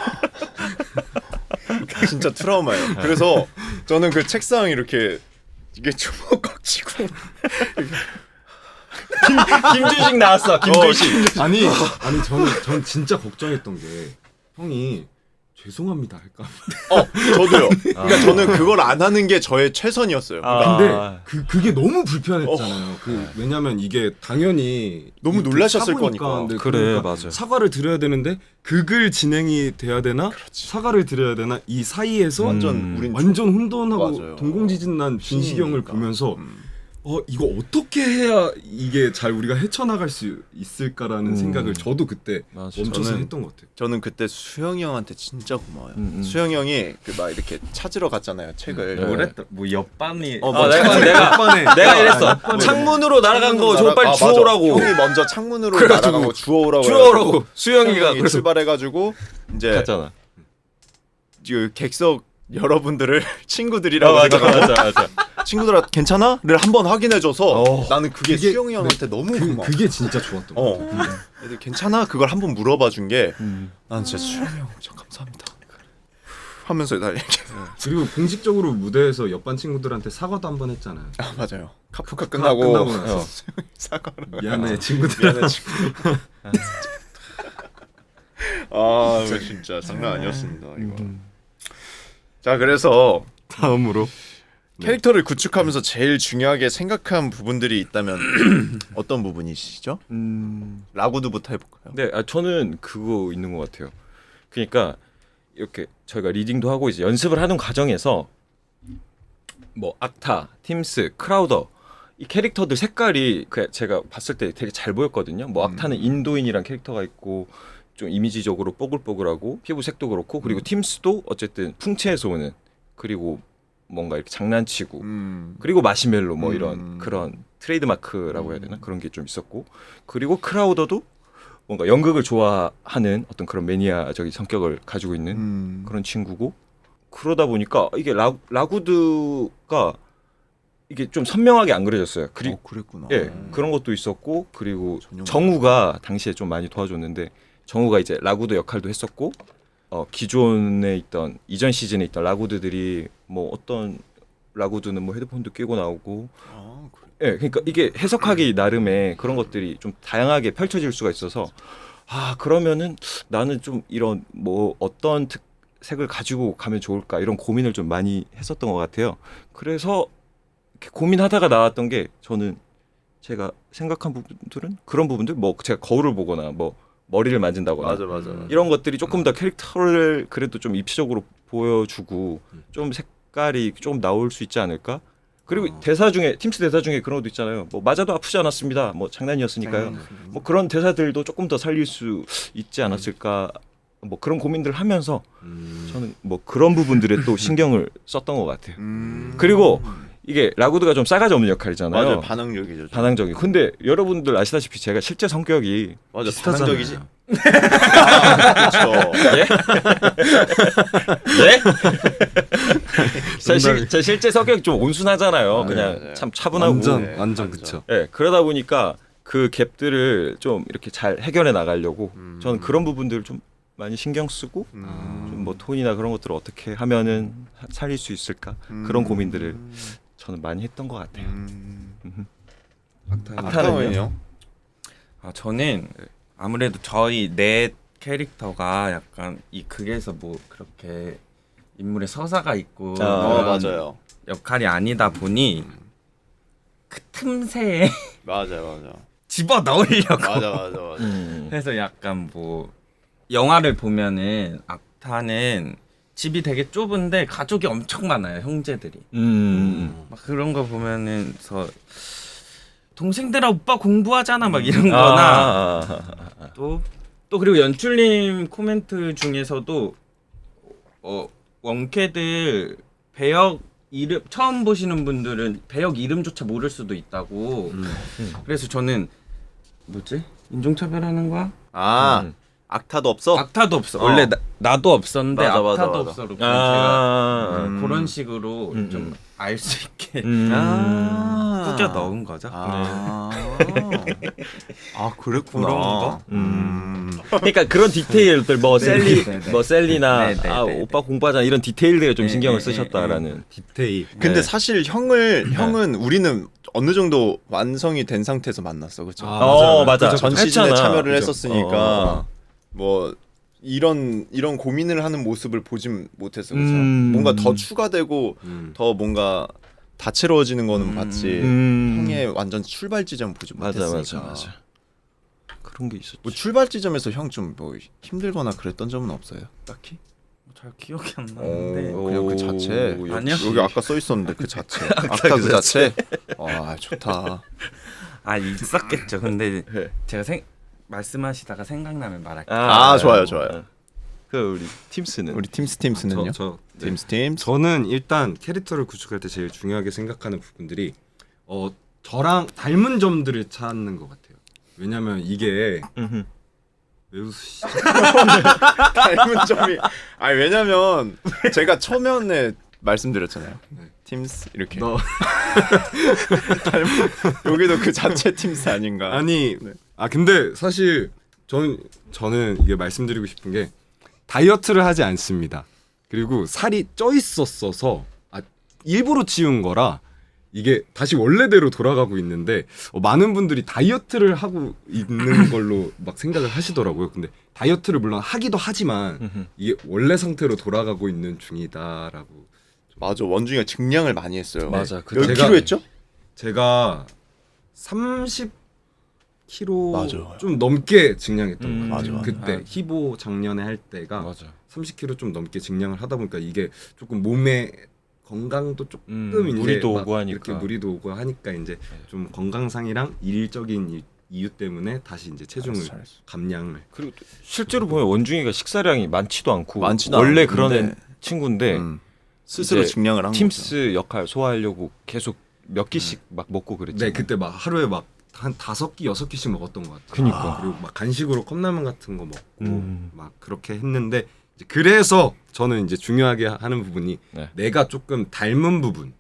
진짜 트라우마예요. 그래서 저는 그 책상 이렇게 이게 주먹 꽉 쥐고 김준식 나왔어. 김준식. 아니 전 진짜 걱정했던 게 형이 죄송합니다 할까. 저도요. 그러니까 저는 그걸 안 하는 게 저의 최선이었어요. 그러니까 근데 그게 너무 불편했잖아요. 왜냐면 이게 당연히 너무 이게 놀라셨을 사고니까. 거니까. 근데 그래, 그러니까 맞아. 사과를 드려야 되는데 극을 진행이 돼야 되나 사과를 드려야 되나 이 사이에서 완전 혼돈하고 맞아요. 동공지진난 준식이 형을 그러니까. 보면서 이거 어떻게 해야 이게 잘 우리가 헤쳐나갈 수 있을까라는 생각을 저도 그때 맞아. 멈춰서 저는- 했던 것 같아요. 저는 그때 수영이 형한테 진짜 고마워요. 수영이 형이 그 막 이렇게 찾으러 갔잖아요. 책을. 뭐랬다? 뭐 옆반이 내가 이랬어. 창문으로 날아간 거 저거 빨리 맞아. 주워오라고. 형이 먼저 창문으로 그래가지고 날아간 거 주워오라고. 주워오라고. 수영이가 형이 그래서 출발해가지고 이제 갔잖아. 그 객석 여러분들을 친구들이라고 생각하고 맞아. 친구들아 괜찮아?를 한번 확인해줘서 나는 그게 그게- 수영이 형한테 너무 고마워. 그게 진짜 좋았던 것 같아요. 애들 괜찮아? 그걸 한번 물어봐 준 게 난 진짜 수영이 형 진짜 감사합니다. 하면서 나 이렇게 그리고 공식적으로 무대에서 옆반 친구들한테 사과도 한 번 했잖아요. 맞아요. 카프카 끝나고 끝나고 나서 사과를 미안해 친구들. 미안해 친구. 아 이거 진짜 장난 아니었습니다 이거. 자 그래서 다음으로 캐릭터를 구축하면서 제일 중요하게 생각한 부분들이 있다면 어떤 부분이시죠? 라구드부터 해볼까요? 네, 저는 그거 있는 것 같아요. 그러니까 이렇게 저희가 리딩도 하고 이제 연습을 하는 과정에서 뭐 악타, 팀스, 크라우더 이 캐릭터들 색깔이 제가 봤을 때 되게 잘 보였거든요. 뭐 악타는 인도인이란 캐릭터가 있고 좀 이미지적으로 뽀글뽀글하고 피부색도 그렇고 그리고 팀스도 어쨌든 풍채에서 오는 그리고 뭔가 이렇게 장난치고 그리고 마시멜로 뭐 이런 그런 트레이드마크라고 해야 되나 그런 게 좀 있었고 그리고 크라우더도 뭔가 연극을 좋아하는 어떤 그런 매니아적인 성격을 가지고 있는 그런 친구고 그러다 보니까 이게 라구드가 이게 좀 선명하게 안 그려졌어요. 그리고 그랬구나. 예 그런 것도 있었고 그리고 전용 정우가 당시에 좀 많이 도와줬는데 정우가 이제 라구드 역할도 했었고 기존에 있던 이전 시즌에 있던 라구드들이 뭐 어떤 라구드는 뭐 헤드폰도 끼고 나오고 그래. 예 그러니까 이게 해석하기 나름의 그런 것들이 좀 다양하게 펼쳐질 수가 있어서 그러면은 나는 좀 이런 뭐 어떤 색을 가지고 가면 좋을까 이런 고민을 좀 많이 했었던 것 같아요. 그래서 이렇게 고민하다가 나왔던 게 저는 제가 생각한 부분들은 그런 부분들 뭐 제가 거울을 보거나 뭐 머리를 만진다거나 맞아. 이런 것들이 조금 더 캐릭터를 그래도 좀 입시적으로 보여주고 좀 색깔이 좀 나올 수 있지 않을까? 그리고 대사 중에 팀스 대사 중에 그런 것도 있잖아요. 뭐 맞아도 아프지 않았습니다. 뭐 장난이었으니까요. 뭐 그런 대사들도 조금 더 살릴 수 있지 않았을까? 뭐 그런 고민들을 하면서 저는 뭐 그런 부분들에 또 신경을 썼던 것 같아요. 그리고 이게 라구드가 좀 싸가지 없는 역할이잖아요. 맞아요. 반항적이죠. 반항적인. 근데 여러분들 아시다시피 제가 실제 성격이 맞아. 비슷하잖아요. 반항적이지. 그렇죠. 네? 제 실제 성격이 좀 온순하잖아요. 그냥 맞아요. 참 차분하고. 완전 그쵸. 예, 그러다 보니까 그 갭들을 좀 이렇게 잘 해결해 나가려고 저는 그런 부분들을 좀 많이 신경 쓰고 좀 뭐 톤이나 그런 것들을 어떻게 하면은 살릴 수 있을까 그런 고민들을 저는 많이 했던 것 같아요. 악타는요? 저는 아무래도 저희 네 캐릭터가 약간 이 극에서 뭐 그렇게 인물의 서사가 있고 그런 맞아요. 역할이 아니다 보니 그 틈새에 맞아. 집어 넣으려고 맞아. 그래서 약간 뭐 영화를 보면은 악타는 집이 되게 좁은데 가족이 엄청 많아요. 형제들이 막 그런 거 보면은서 동생들아 오빠 공부하잖아 막 이런 거나 또 그리고 연출님 코멘트 중에서도 원캐들 배역 이름 처음 보시는 분들은 배역 이름조차 모를 수도 있다고. 그래서 저는 뭐지? 인종차별하는 거야? 악타도 없어? 악타도 없어. 원래 나도 없었는데 맞아, 악타도 맞아. 없어로 제가 그런 식으로 좀 알 수 있게 꾸겨 넣은 거죠. 그랬구나. 그런 거? 그러니까 그런 디테일들 뭐 셀리나 네네네. 오빠 공부하자 이런 디테일들에 좀 신경을 쓰셨다라는 디테일. 근데 네. 사실 형은 우리는 어느 정도 완성이 된 상태에서 만났어, 그렇죠? 맞아. 전 시즌에 했잖아. 참여를 그죠? 했었으니까 뭐 이런 고민을 하는 모습을 보진 못했어, 그렇죠? 뭔가 더 추가되고 더 뭔가 다채로워지는 거는 봤지. 형의 완전 출발 지점 보지 못했으니까. 맞아. 그런 게 있었지. 뭐 출발 지점에서 형 좀 뭐 힘들거나 그랬던 점은 없어요, 딱히? 잘 기억이 안 나는데 그냥 그 자체. 아니요. 여기 아까 써 있었는데 그 자체. 아까 그 자체. 와 좋다. 있었겠죠. 근데 네. 제가 말씀하시다가 생각나면 말할게요. 좋아요. 그 우리 팀스는 우리 팀스는요? 팀스. 저는 일단 캐릭터를 구축할 때 제일 중요하게 생각하는 부분들이 저랑 닮은 점들을 찾는 것 같아요. 왜냐면 이게 왜 웃으시죠? 닮은 점이 왜냐면 제가 초면에 말씀드렸잖아요. 팀스 이렇게 여기도 그 자체 팀스 아닌가? 아니 근데 사실 저는 이게 말씀드리고 싶은 게 다이어트를 하지 않습니다. 그리고 살이 쪄 있었어서 일부러 찌운 거라 이게 다시 원래대로 돌아가고 있는데 많은 분들이 다이어트를 하고 있는 걸로 막 생각을 하시더라고요. 근데 다이어트를 물론 하기도 하지만 이게 원래 상태로 돌아가고 있는 중이다라고 맞아. 원중이가 증량을 많이 했어요. 맞아. 그 몇 제가- 킬로 했죠? 제가 30kg 맞아. 좀 넘게 증량했던 것 같아요. 맞아. 그때 히보 작년에 할 때가 맞아. 30kg 좀 넘게 증량을 하다 보니까 이게 조금 몸에 건강도 조금 이제 무리도 막 오고 하니까. 이렇게 무리도 오고 하니까 이제 좀 건강상이랑 일적인 이유 때문에 다시 이제 체중을 잘했어. 감량을 그리고 또 실제로 보면 원중이가 식사량이 많지도 않고 많지도 원래 않은데. 그런 친구인데 스스로 이제 증량을 한 거죠. 팀스 역할 소화하려고 계속 몇 끼씩 막 먹고 네 그랬잖아요. 그때 막 하루에 막 한 5끼 6끼씩 먹었던 것 같아요. 그니까. 그리고 막 간식으로 컵라면 같은 거 먹고 음. 막 그렇게 했는데 이제 그래서 저는 이제 중요하게 하는 부분이 네. 내가 조금 닮은 부분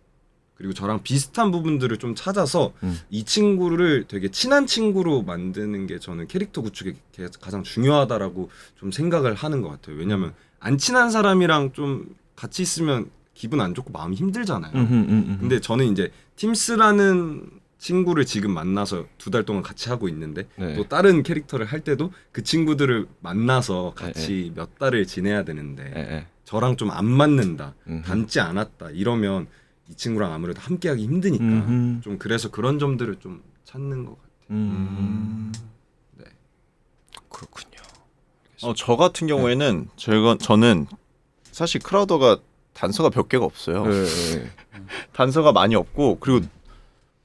그리고 저랑 비슷한 부분들을 좀 찾아서 이 친구를 되게 친한 친구로 만드는 게 저는 캐릭터 구축에 가장 중요하다라고 좀 생각을 하는 것 같아요. 왜냐면 안 친한 사람이랑 좀 같이 있으면 기분 안 좋고 마음이 힘들잖아요. 근데 저는 이제 팀스라는 친구를 지금 만나서 2달 동안 같이 하고 있는데 네. 또 다른 캐릭터를 할 때도 그 친구들을 만나서 같이 몇 달을 지내야 되는데 예, 예. 저랑 좀 안 맞는다, 음흠. 닮지 않았다 이러면 이 친구랑 아무래도 함께하기 힘드니까 음흠. 좀 그래서 그런 점들을 좀 찾는 것 같아요. 네. 그렇군요. 저 같은 경우에는 저는 사실 크라우더가 단서가 몇 개가 없어요. 예, 예. 단서가 많이 없고 그리고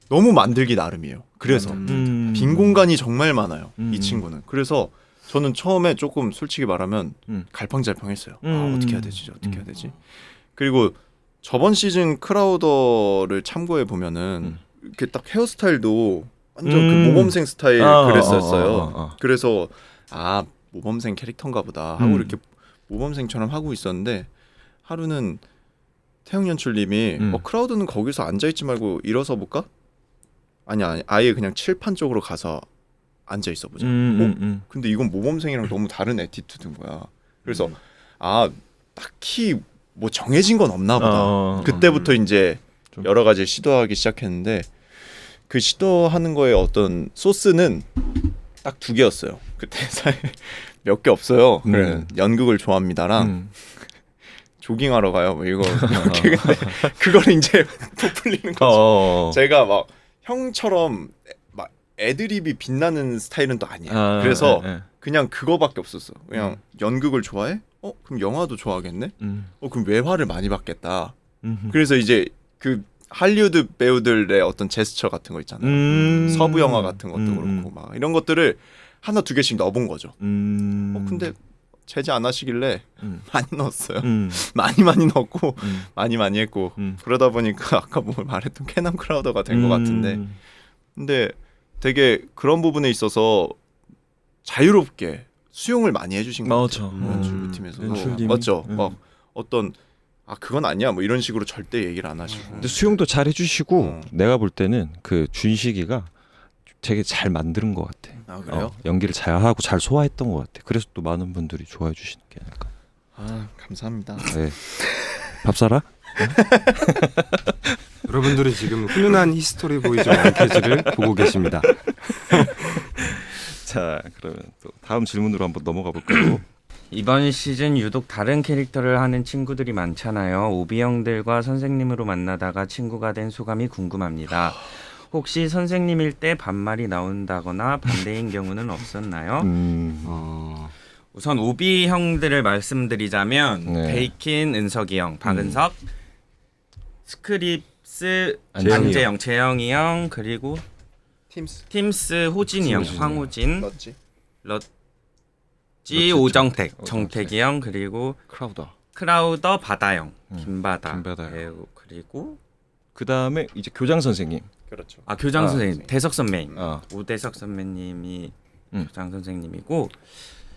너무 만들기 나름이에요. 그래서 빈 공간이 정말 많아요. 이 친구는. 그래서 저는 처음에 조금 솔직히 말하면 갈팡잘팡했어요. 아, 어떻게 해야 되지? 어떻게 해야 되지? 그리고 저번 시즌 크라우더를 참고해 보면은 이렇게 딱 헤어스타일도 완전 그 모범생 스타일 그랬었어요. 그래서 아 모범생 캐릭터인가 보다 하고 이렇게 모범생처럼 하고 있었는데 하루는 태영 연출님이 크라우드는 거기서 앉아 있지 말고 일어서 볼까? 아니 아예 그냥 칠판 쪽으로 가서 앉아 있어 보자. 근데 이건 모범생이랑 너무 다른 애티튜드인 거야. 그래서 아 딱히 뭐 정해진 건 없나 보다. 그때부터 이제 좀- 여러 가지 시도하기 시작했는데 그 시도하는 거에 어떤 소스는 딱 2개였어요. 그 대사에 몇 개 없어요. 그래 연극을 좋아합니다랑 조깅하러 가요. 뭐 이거 이렇게 근데 그걸 이제 부풀리는 거죠. 제가 막 형처럼 막 애드립이 빛나는 스타일은 또 아니에요. 그래서 그냥 그거밖에 없었어. 그냥 연극을 좋아해? 그럼 영화도 좋아하겠네? 그럼 외화를 많이 받겠다. 그래서 이제 그 할리우드 배우들의 어떤 제스처 같은 거 있잖아요. 서부 영화 같은 것도 그렇고 막 이런 것들을 하나 2개씩 넣어본 거죠. 근데 제재 안 하시길래 많이 넣었어요. 많이 넣었고 많이 했고 그러다 보니까 아까 뭐 말했던 캐남 크라우더가 된 것 같은데 근데 되게 그런 부분에 있어서 자유롭게 수용을 많이 해주신 것 맞아. 같아요. 연출팀에서 연출님이. 맞죠. 막 어떤 그건 아니야 뭐 이런 식으로 절대 얘기를 안 하시고 근데 수용도 잘 해주시고 어. 내가 볼 때는 그 준식이가 되게 잘 만드는 것 같아. 그래요? 연기를 잘 하고 잘 소화했던 것 같아. 그래서 또 많은 분들이 좋아해 주시는 게 아닐까. 감사합니다. 네. 밥 사라? 여러분들은 지금 훈훈한 히스토리 보이즈 원캐즈를 보고 계십니다. 자, 그러면 또 다음 질문으로 한번 넘어가 볼까요? 이번 시즌 유독 다른 캐릭터를 하는 친구들이 많잖아요. 오비 형들과 선생님으로 만나다가 친구가 된 소감이 궁금합니다. 혹시 선생님일 때 반말이 나온다거나 반대인 경우는 없었나요? 우선 오비 형들을 말씀드리자면 네. 베이킨 은석이 형, 박은석, 스크립스 안재영이 안재영, 재영이 형, 그리고 팀스 호진이 형, 호진이 황호진, 맞지? 지 오정택, 정택이 형, 그리고 크라우더 바다형, 김바다 김바다. 배우, 그리고 그 다음에 이제 교장 선생님. 그렇죠. 교장 선생님, 대석 선배님, 아. 오대석 선배님이 교장 선생님이고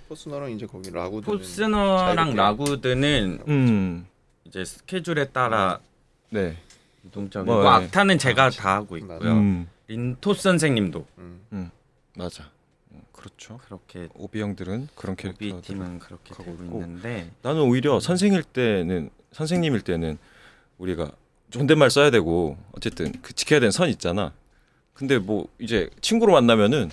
포스너랑 이제 거기 라구드 포스너랑 라구드는 이제 스케줄에 따라 네. 이동적이고 뭐, 네. 악타는 제가 다 하고 있고요. 린토스 선생님도 맞아. 그렇죠. 그렇게 오비 형들은 그런 오비 캐릭터. 팀은 그렇게 하고 되고 있고. 있는데 나는 오히려 선생님일 때는 우리가 존댓말 써야 되고 어쨌든 그 지켜야 되는 선 있잖아. 근데 뭐 이제 친구로 만나면은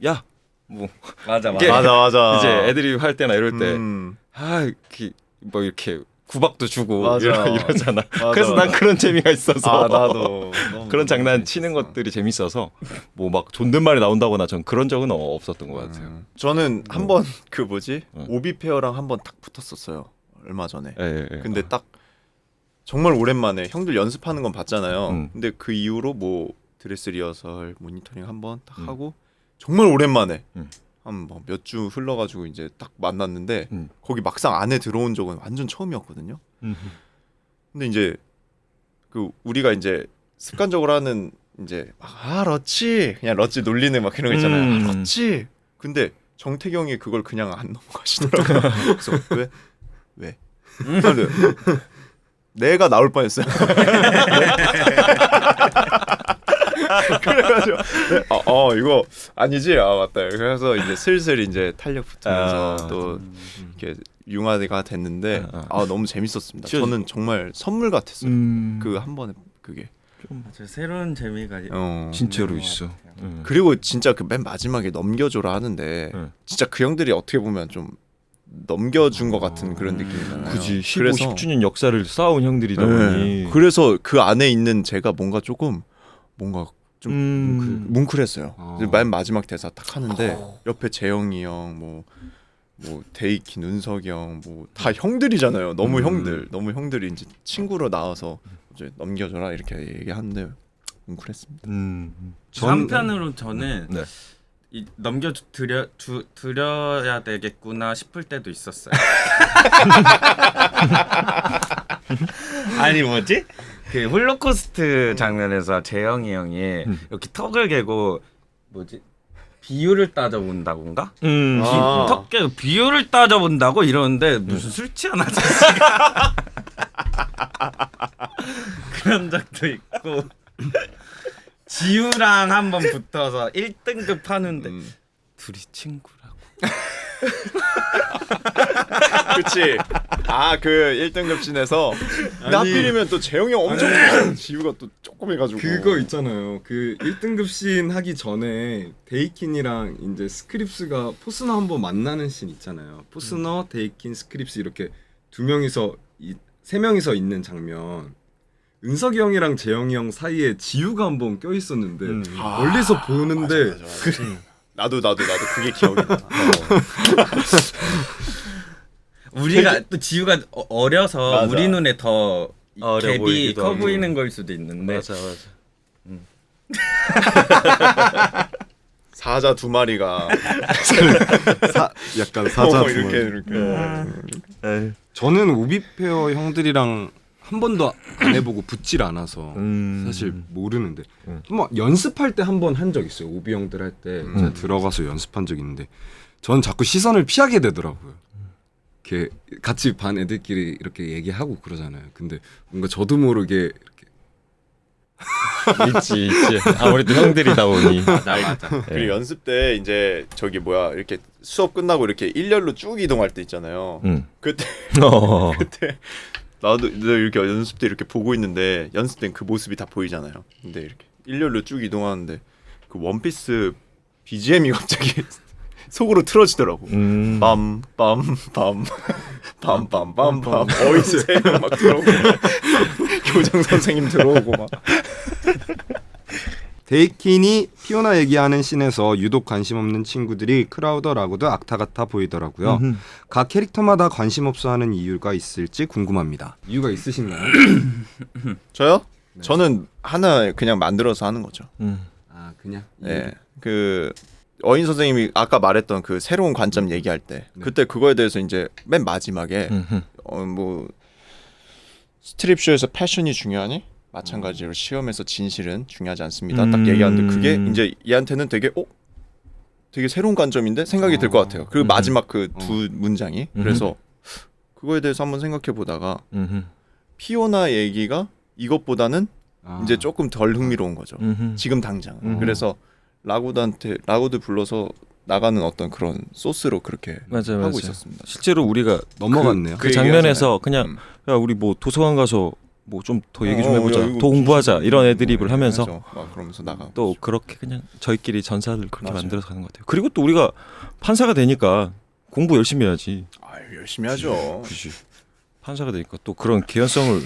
야 뭐 맞아 이게 맞아. 이제 애들이 할 때나 이럴 때 음. 이렇게 뭐 이렇게 구박도 주고 맞아. 이러잖아. 맞아, 그래서 난 맞아. 그런 재미가 있어서 아 나도 그런 장난 치는 것들이 재밌어서 뭐 막 존댓말이 나온다거나 전 그런 적은 없었던 것 같아요. 저는 한번 그 뭐지 응. 오비 페어랑 한번 딱 붙었었어요 얼마 전에. 예, 예. 근데 딱 정말 오랜만에 형들 연습하는 건 봤잖아요. 음. 근데 그 이후로 뭐 드레스 리허설 모니터링 한번 딱 음. 하고 정말 오랜만에 음. 한 뭐 몇 주 흘러가지고 이제 딱 만났는데 음. 거기 막상 안에 들어온 적은 완전 처음이었거든요. 근데 이제 그 우리가 이제 습관적으로 하는 이제 러치 그냥 러치 놀리는 막 그런 거 있잖아요. 음. 러치. 근데 정태경이 그걸 그냥 안 넘어가시더라고요. 그래서 왜? 아니, 내가 나올 뻔했어요. 그래가지고 이거 아니지? 아 맞다. 그래서 이제 슬슬 이제 탄력 붙으면서 아. 또 이렇게 융화가 됐는데 너무 재밌었습니다. 진짜- 저는 정말 선물 같았어요. 그 한 번에 그게. 맞아요. 새로운 재미가 진짜로 있는 것 있어. 같아요. 그리고 진짜 그 맨 마지막에 넘겨줘라 하는데 진짜 그 형들이 어떻게 보면 좀 넘겨준 것 같은 그런 느낌이잖아요. 그지 15, 그래서 10주년 역사를 쌓아온 형들이다 보니. 네. 그래서 그 안에 있는 제가 뭔가 조금 뭔가 좀 뭉클했어요. 맨 마지막 대사 딱 하는데 옆에 재영이 형, 뭐 데이킨, 은석이 형, 뭐 다 형들이잖아요. 너무 형들이 이제 친구로 나와서 이제 넘겨줘라 이렇게 얘기하는데 뭉클했습니다. 한편으로 저는 네. 드려야 되겠구나 싶을 때도 있었어요. 아니 뭐지? 그 홀로코스트 장면에서 재영이 형이 이렇게 턱을 개고 뭐지? 비율을 따져본다고인가? 턱 깨고 비율을 따져본다고 이러는데 무슨 술 취한 아저씨가 그런 적도 있고 지우랑 한번 붙어서 1등급 하는데 둘이 친구라고. 그치. 그 1등급 씬에서 근데 하필이면 또 재영이 형 엄청 크고 지우가 또 조금 해가지고 그거 있잖아요. 그 1등급 씬 하기 전에 데이킨이랑 이제 스크립스가 포스너 한번 만나는 씬 있잖아요. 포스너, 데이킨, 스크립스 이렇게 세 명이서 있는 장면. 은석이 형이랑 재영이 형 사이에 지우가 한번 껴 있었는데 멀리서 보는데 맞아. 나도 그게 기억이 나. 우리가 또 지우가 어려서 맞아. 우리 눈에 더 어려 갭이 보이기도 커 하고. 보이는 걸 수도 있는데 맞아. 사자 두 마리가 약간 사자 이렇게 저는 오비페어 형들이랑 한 번도 안 해보고 붙질 않아서 사실 모르는데 한번 연습할 때 한 번 한 적 있어요. 오비 형들 할 때 제가 들어가서 연습한 적 있는데 전 자꾸 시선을 피하게 되더라고요. 이렇게 같이 반 애들끼리 이렇게 얘기하고 그러잖아요. 근데 뭔가 저도 모르게 이렇게 있지. 아무래도 형들이다 보니. 맞아. 그리고 연습 때 이제 저기 뭐야 이렇게 수업 끝나고 이렇게 일렬로 쭉 이동할 때 있잖아요. 그때 나도 이렇게 연습 때 이렇게 보고 있는데 연습 땐 그 모습이 다 보이잖아요. 근데 이렇게 일렬로 쭉 이동하는데 그 원피스 BGM이 갑자기 속으로 틀어지더라고. 빰빰빰 빰빰빰빰 어이세 막 들어오고 교장 선생님 들어오고 막. 데이킨이 피오나 얘기하는 씬에서 유독 관심 없는 친구들이 크라우더, 라구드, 악타 같아 보이더라고요. 각 캐릭터마다 관심 없어하는 이유가 있을지 궁금합니다. 이유가 있으신가요? 저요? 저는 하나 그냥 만들어서 하는 거죠. 아 그냥 예. 그 어인 선생님이 아까 말했던 그 새로운 관점 얘기할 때 그때 그거에 대해서 이제 맨 마지막에 뭐 스트립쇼에서 패션이 중요하니? 마찬가지로 시험에서 진실은 중요하지 않습니다. 딱 얘기하는데 그게 이제 얘한테는 되게 새로운 관점인데 생각이 들 것 같아요. 그리고 마지막 그 두 문장이 그래서 그거에 대해서 한번 생각해 보다가 피오나 얘기가 이것보다는 이제 조금 덜 흥미로운 거죠. 지금 당장. 그래서 라구드 불러서 나가는 어떤 그런 소스로 그렇게 하고 있었습니다. 실제로 우리가 넘어갔네요. 그 장면에서 그냥 야 우리 뭐 도서관 가서 뭐 좀 더 얘기 좀 해보자, 야, 이거 더 공부하자 이런 애드립을 하면서 막 그러면서 나가. 또 그렇게 그냥 저희끼리 전사를 그렇게 만들어서 가는 것 같아요. 그리고 또 우리가 판사가 되니까 공부 열심히 해야지. 열심히 하죠. 그지. 판사가 되니까 또 그런 개연성을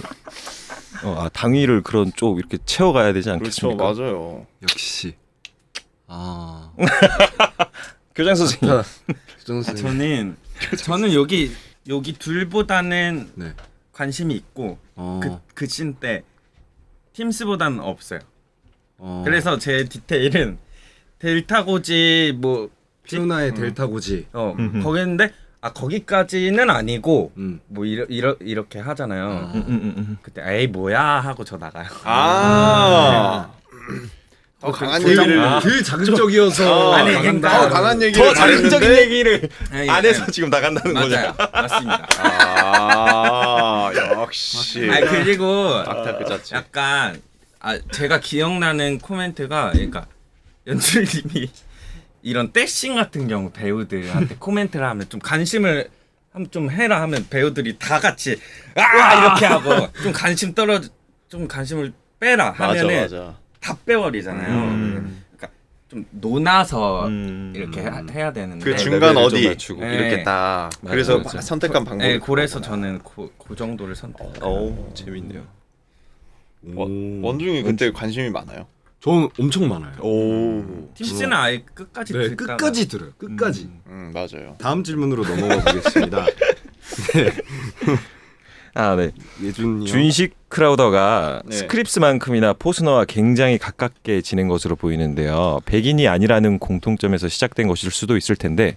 당위를 그런 쪽 이렇게 채워가야 되지 그렇죠, 않겠습니까? 맞아요. 역시. 아. 교장 선생님. 교장 선생님. 저는 여기 둘보다는 네. 관심이 있고 어. 그씬 때 팀스보다는 없어요. 어. 그래서 제 디테일은 델타 고지 뭐 피오나의 델타 고지. 거기인데 거기까지는 아니고 음. 뭐 이렇게 하잖아요. 그때 에이 뭐야 하고 저 나가요. 더 강한 그 얘기를 그 자극적이어서 아니, 나간다. 그러니까 더 강한 얘기를 더 자극적인 잘했는데 얘기를 안 해서 지금 나간다는 거죠. 맞아요. 맞습니다. 역시 그리고 악타 그 자체. 약간 제가 기억나는 코멘트가 그러니까 연출님이 이런 떼싱 같은 경우 배우들한테 코멘트를 하면 좀 관심을 좀 해라 하면 배우들이 다 같이 이렇게 하고 좀 관심을 빼라 하면은 맞아. 다 빼버리잖아요. 그러니까 좀 논아서 이렇게 해야 되는데 그 중간 레벨을 좀 어디 맞추고. 이렇게 딱 맞아, 그래서 맞아. 선택한 방법을 그래서 저는 그 정도를 선택해요. 오, 재밌네요. 원중이 그때 관심이 많아요. 저는 엄청 많아요. 오. 팀스는 아예 끝까지 네, 듣다가 끝까지 들어요. 끝까지. 맞아요. 다음 질문으로 넘어가 보겠습니다. 네. 예준이 형. 준식 크라우더가 네. 스크립스만큼이나 포스너와 굉장히 가깝게 지낸 것으로 보이는데요. 백인이 아니라는 공통점에서 시작된 것일 수도 있을 텐데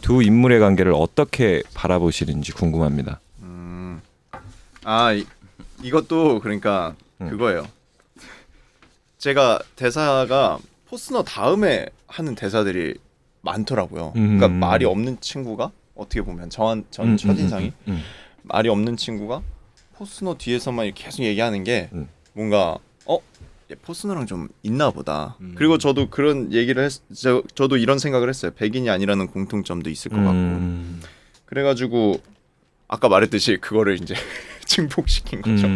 두 인물의 관계를 어떻게 바라보시는지 궁금합니다. 이것도 그러니까 그거예요. 제가 대사가 포스너 다음에 하는 대사들이 많더라고요. 그러니까 말이 없는 친구가 어떻게 보면 전 첫인상이 말이 없는 친구가 포스너 뒤에서만 이렇게 계속 얘기하는 게 뭔가 얘 포스너랑 좀 있나 보다. 그리고 저도 그런 얘기를 저도 이런 생각을 했어요. 백인이 아니라는 공통점도 있을 것 같고. 그래가지고 아까 말했듯이 그거를 이제 증폭시킨 거죠.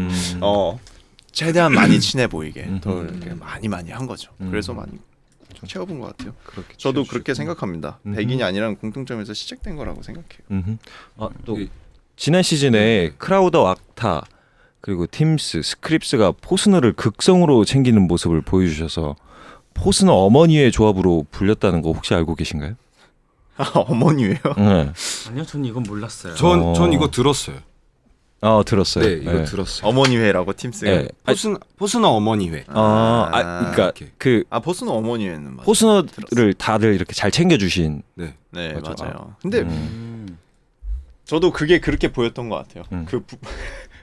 최대한 많이 친해 보이게 더 이렇게 많이 한 거죠. 그래서 많이 채워본 것 같아요. 저도 그렇게 생각합니다. 백인이 아니라는 공통점에서 시작된 거라고 생각해요. 또 지난 시즌에 크라우더 악타 그리고 팀스, 스크립스가 포스너를 극성으로 챙기는 모습을 보여주셔서 포스너 어머니의 조합으로 불렸다는 거 혹시 알고 계신가요? 어머니예요? 네. 아니요, 전 이건 몰랐어요. 전 이거 들었어요. 들었어요. 네, 이거 들었어요. 어머니회라고 팀스가. 네. 포스너 어머니회. 그러니까 이렇게. 그 포스너 어머니회는 맞아요. 포스너를 다들 이렇게 잘 챙겨주신. 네. 네, 맞아. 맞아요. 근데 저도 그게 그렇게 보였던 것 같아요.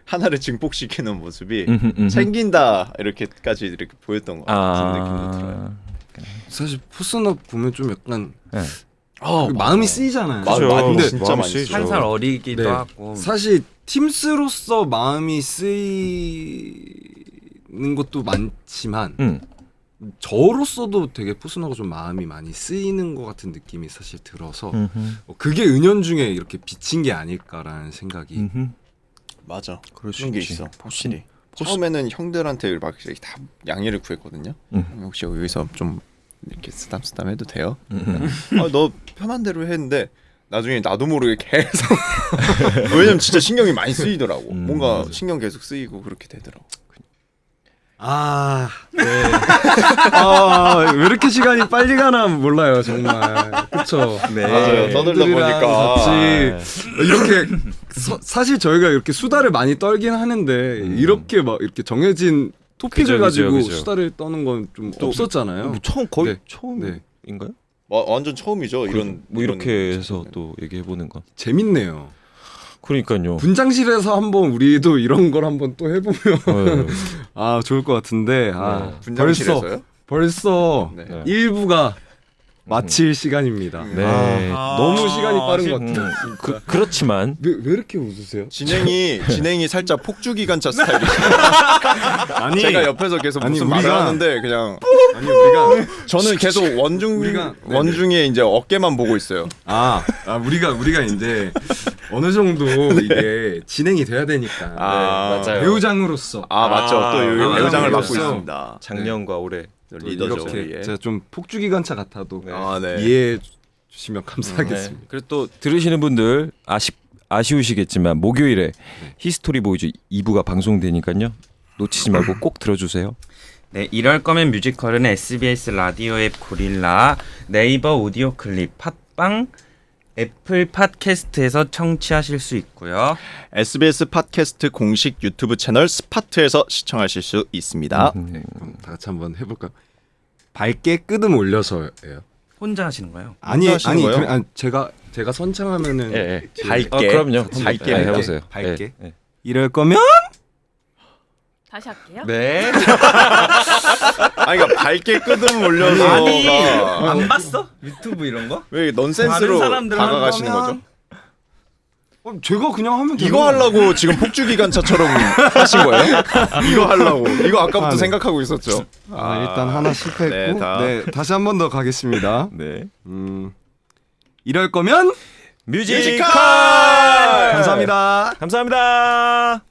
하나를 증폭시키는 모습이 챙긴다 이렇게까지 이렇게 보였던 것 같은 느낌도 들어요. 사실 포스너 보면 좀 약간 네. 마음이 쓰이잖아요. 맞아, 근데 진짜 마음이 많이 쓰이죠. 한 살 어리기도 네. 하고 사실 팀스로서 마음이 쓰이는 것도 많지만 저로서도 되게 포스너가 좀 마음이 많이 쓰이는 것 같은 느낌이 사실 들어서 그게 은연중에 이렇게 비친 게 아닐까라는 생각이. 맞아. 그럴 수 그런 게 있지. 있어. 확실히. 처음에는 형들한테 막 다 양해를 구했거든요. 혹시 여기서 좀 이렇게 쓰담쓰담 해도 돼요? 너 편한 대로 했는데 나중에 나도 모르게 계속 왜냐면 진짜 신경이 많이 쓰이더라고. 뭔가 맞아. 신경 계속 쓰이고 그렇게 되더라고. 네. 왜 이렇게 시간이 빨리 가나 몰라요, 정말. 그쵸? 네. 맞아요. 떠들다 형들이랑 보니까. 같이 이렇게 사실 저희가 이렇게 수다를 많이 떨긴 하는데 이렇게 막 이렇게 정해진 토픽을 그죠, 가지고 그죠. 수다를 떠는 건 좀 없었잖아요. 처음 거의 네. 처음인가요? 완전 처음이죠. 이런 뭐 이렇게 이런 해서 또 얘기해 보는 건. 재밌네요. 그러니까요. 분장실에서 한번 우리도 이런 걸 한번 또 해보면 네. 좋을 것 같은데 분장실에서요? 벌써 네. 1부가 마칠 시간입니다. 네. 너무 시간이 빠른 것 같아요. 그렇지만 왜 이렇게 웃으세요? 진행이 살짝 폭주기관차 스타일이에요. 아니 제가 옆에서 계속 아니, 무슨 우리가- 말을 하는데 그냥 아니 우리가 저는 계속 원중에 이제 어깨만 보고 있어요. 우리가 이제 어느 정도 이게 진행이 돼야 되니까 맞아요. 배우장으로서 맞죠. 또 여기 배우장을 맡고 배우장으로서 있습니다. 작년과 올해 리더죠. 이렇게 예. 제가 좀 폭주기관차 같아도 네. 이해해 주시면 감사하겠습니다. 그리고 또 들으시는 분들 아쉬우시겠지만 목요일에 히스토리 보이즈 2부가 방송되니까요. 놓치지 말고 꼭 들어주세요. 네, 이럴 거면 뮤지컬은 SBS 라디오 앱 고릴라, 네이버 오디오 클립, 팟빵, 애플 팟캐스트에서 청취하실 수 있고요. SBS 팟캐스트 공식 유튜브 채널 스파트에서 시청하실 수 있습니다. 네, 그럼 다 같이 한번 해볼까요? 밝게 끄듬 올려서예요. 혼자 하시는 거예요? 아니 하시는 거예요? 아니 제가 선창하면은 예. 밝게. 그럼요. 밝게. 해보세요. 밝게. 예. 이럴 거면 다시 할게요. 네. 아니 그러니까 밝게 끄듬 올려서가 안 봤어? 유튜브 이런 거? 왜 넌센스로 다른 사람들 할 다가가시는 거죠? 제가 그냥 하면 되는 이거 하려고 지금 폭주기관차처럼 하신 거예요? 이거 하려고. 이거 아까부터 네. 생각하고 있었죠. 일단 하나 실패했고 네, 다시 한 번 더 가겠습니다. 네. 이럴 거면 뮤지컬! 감사합니다. 감사합니다.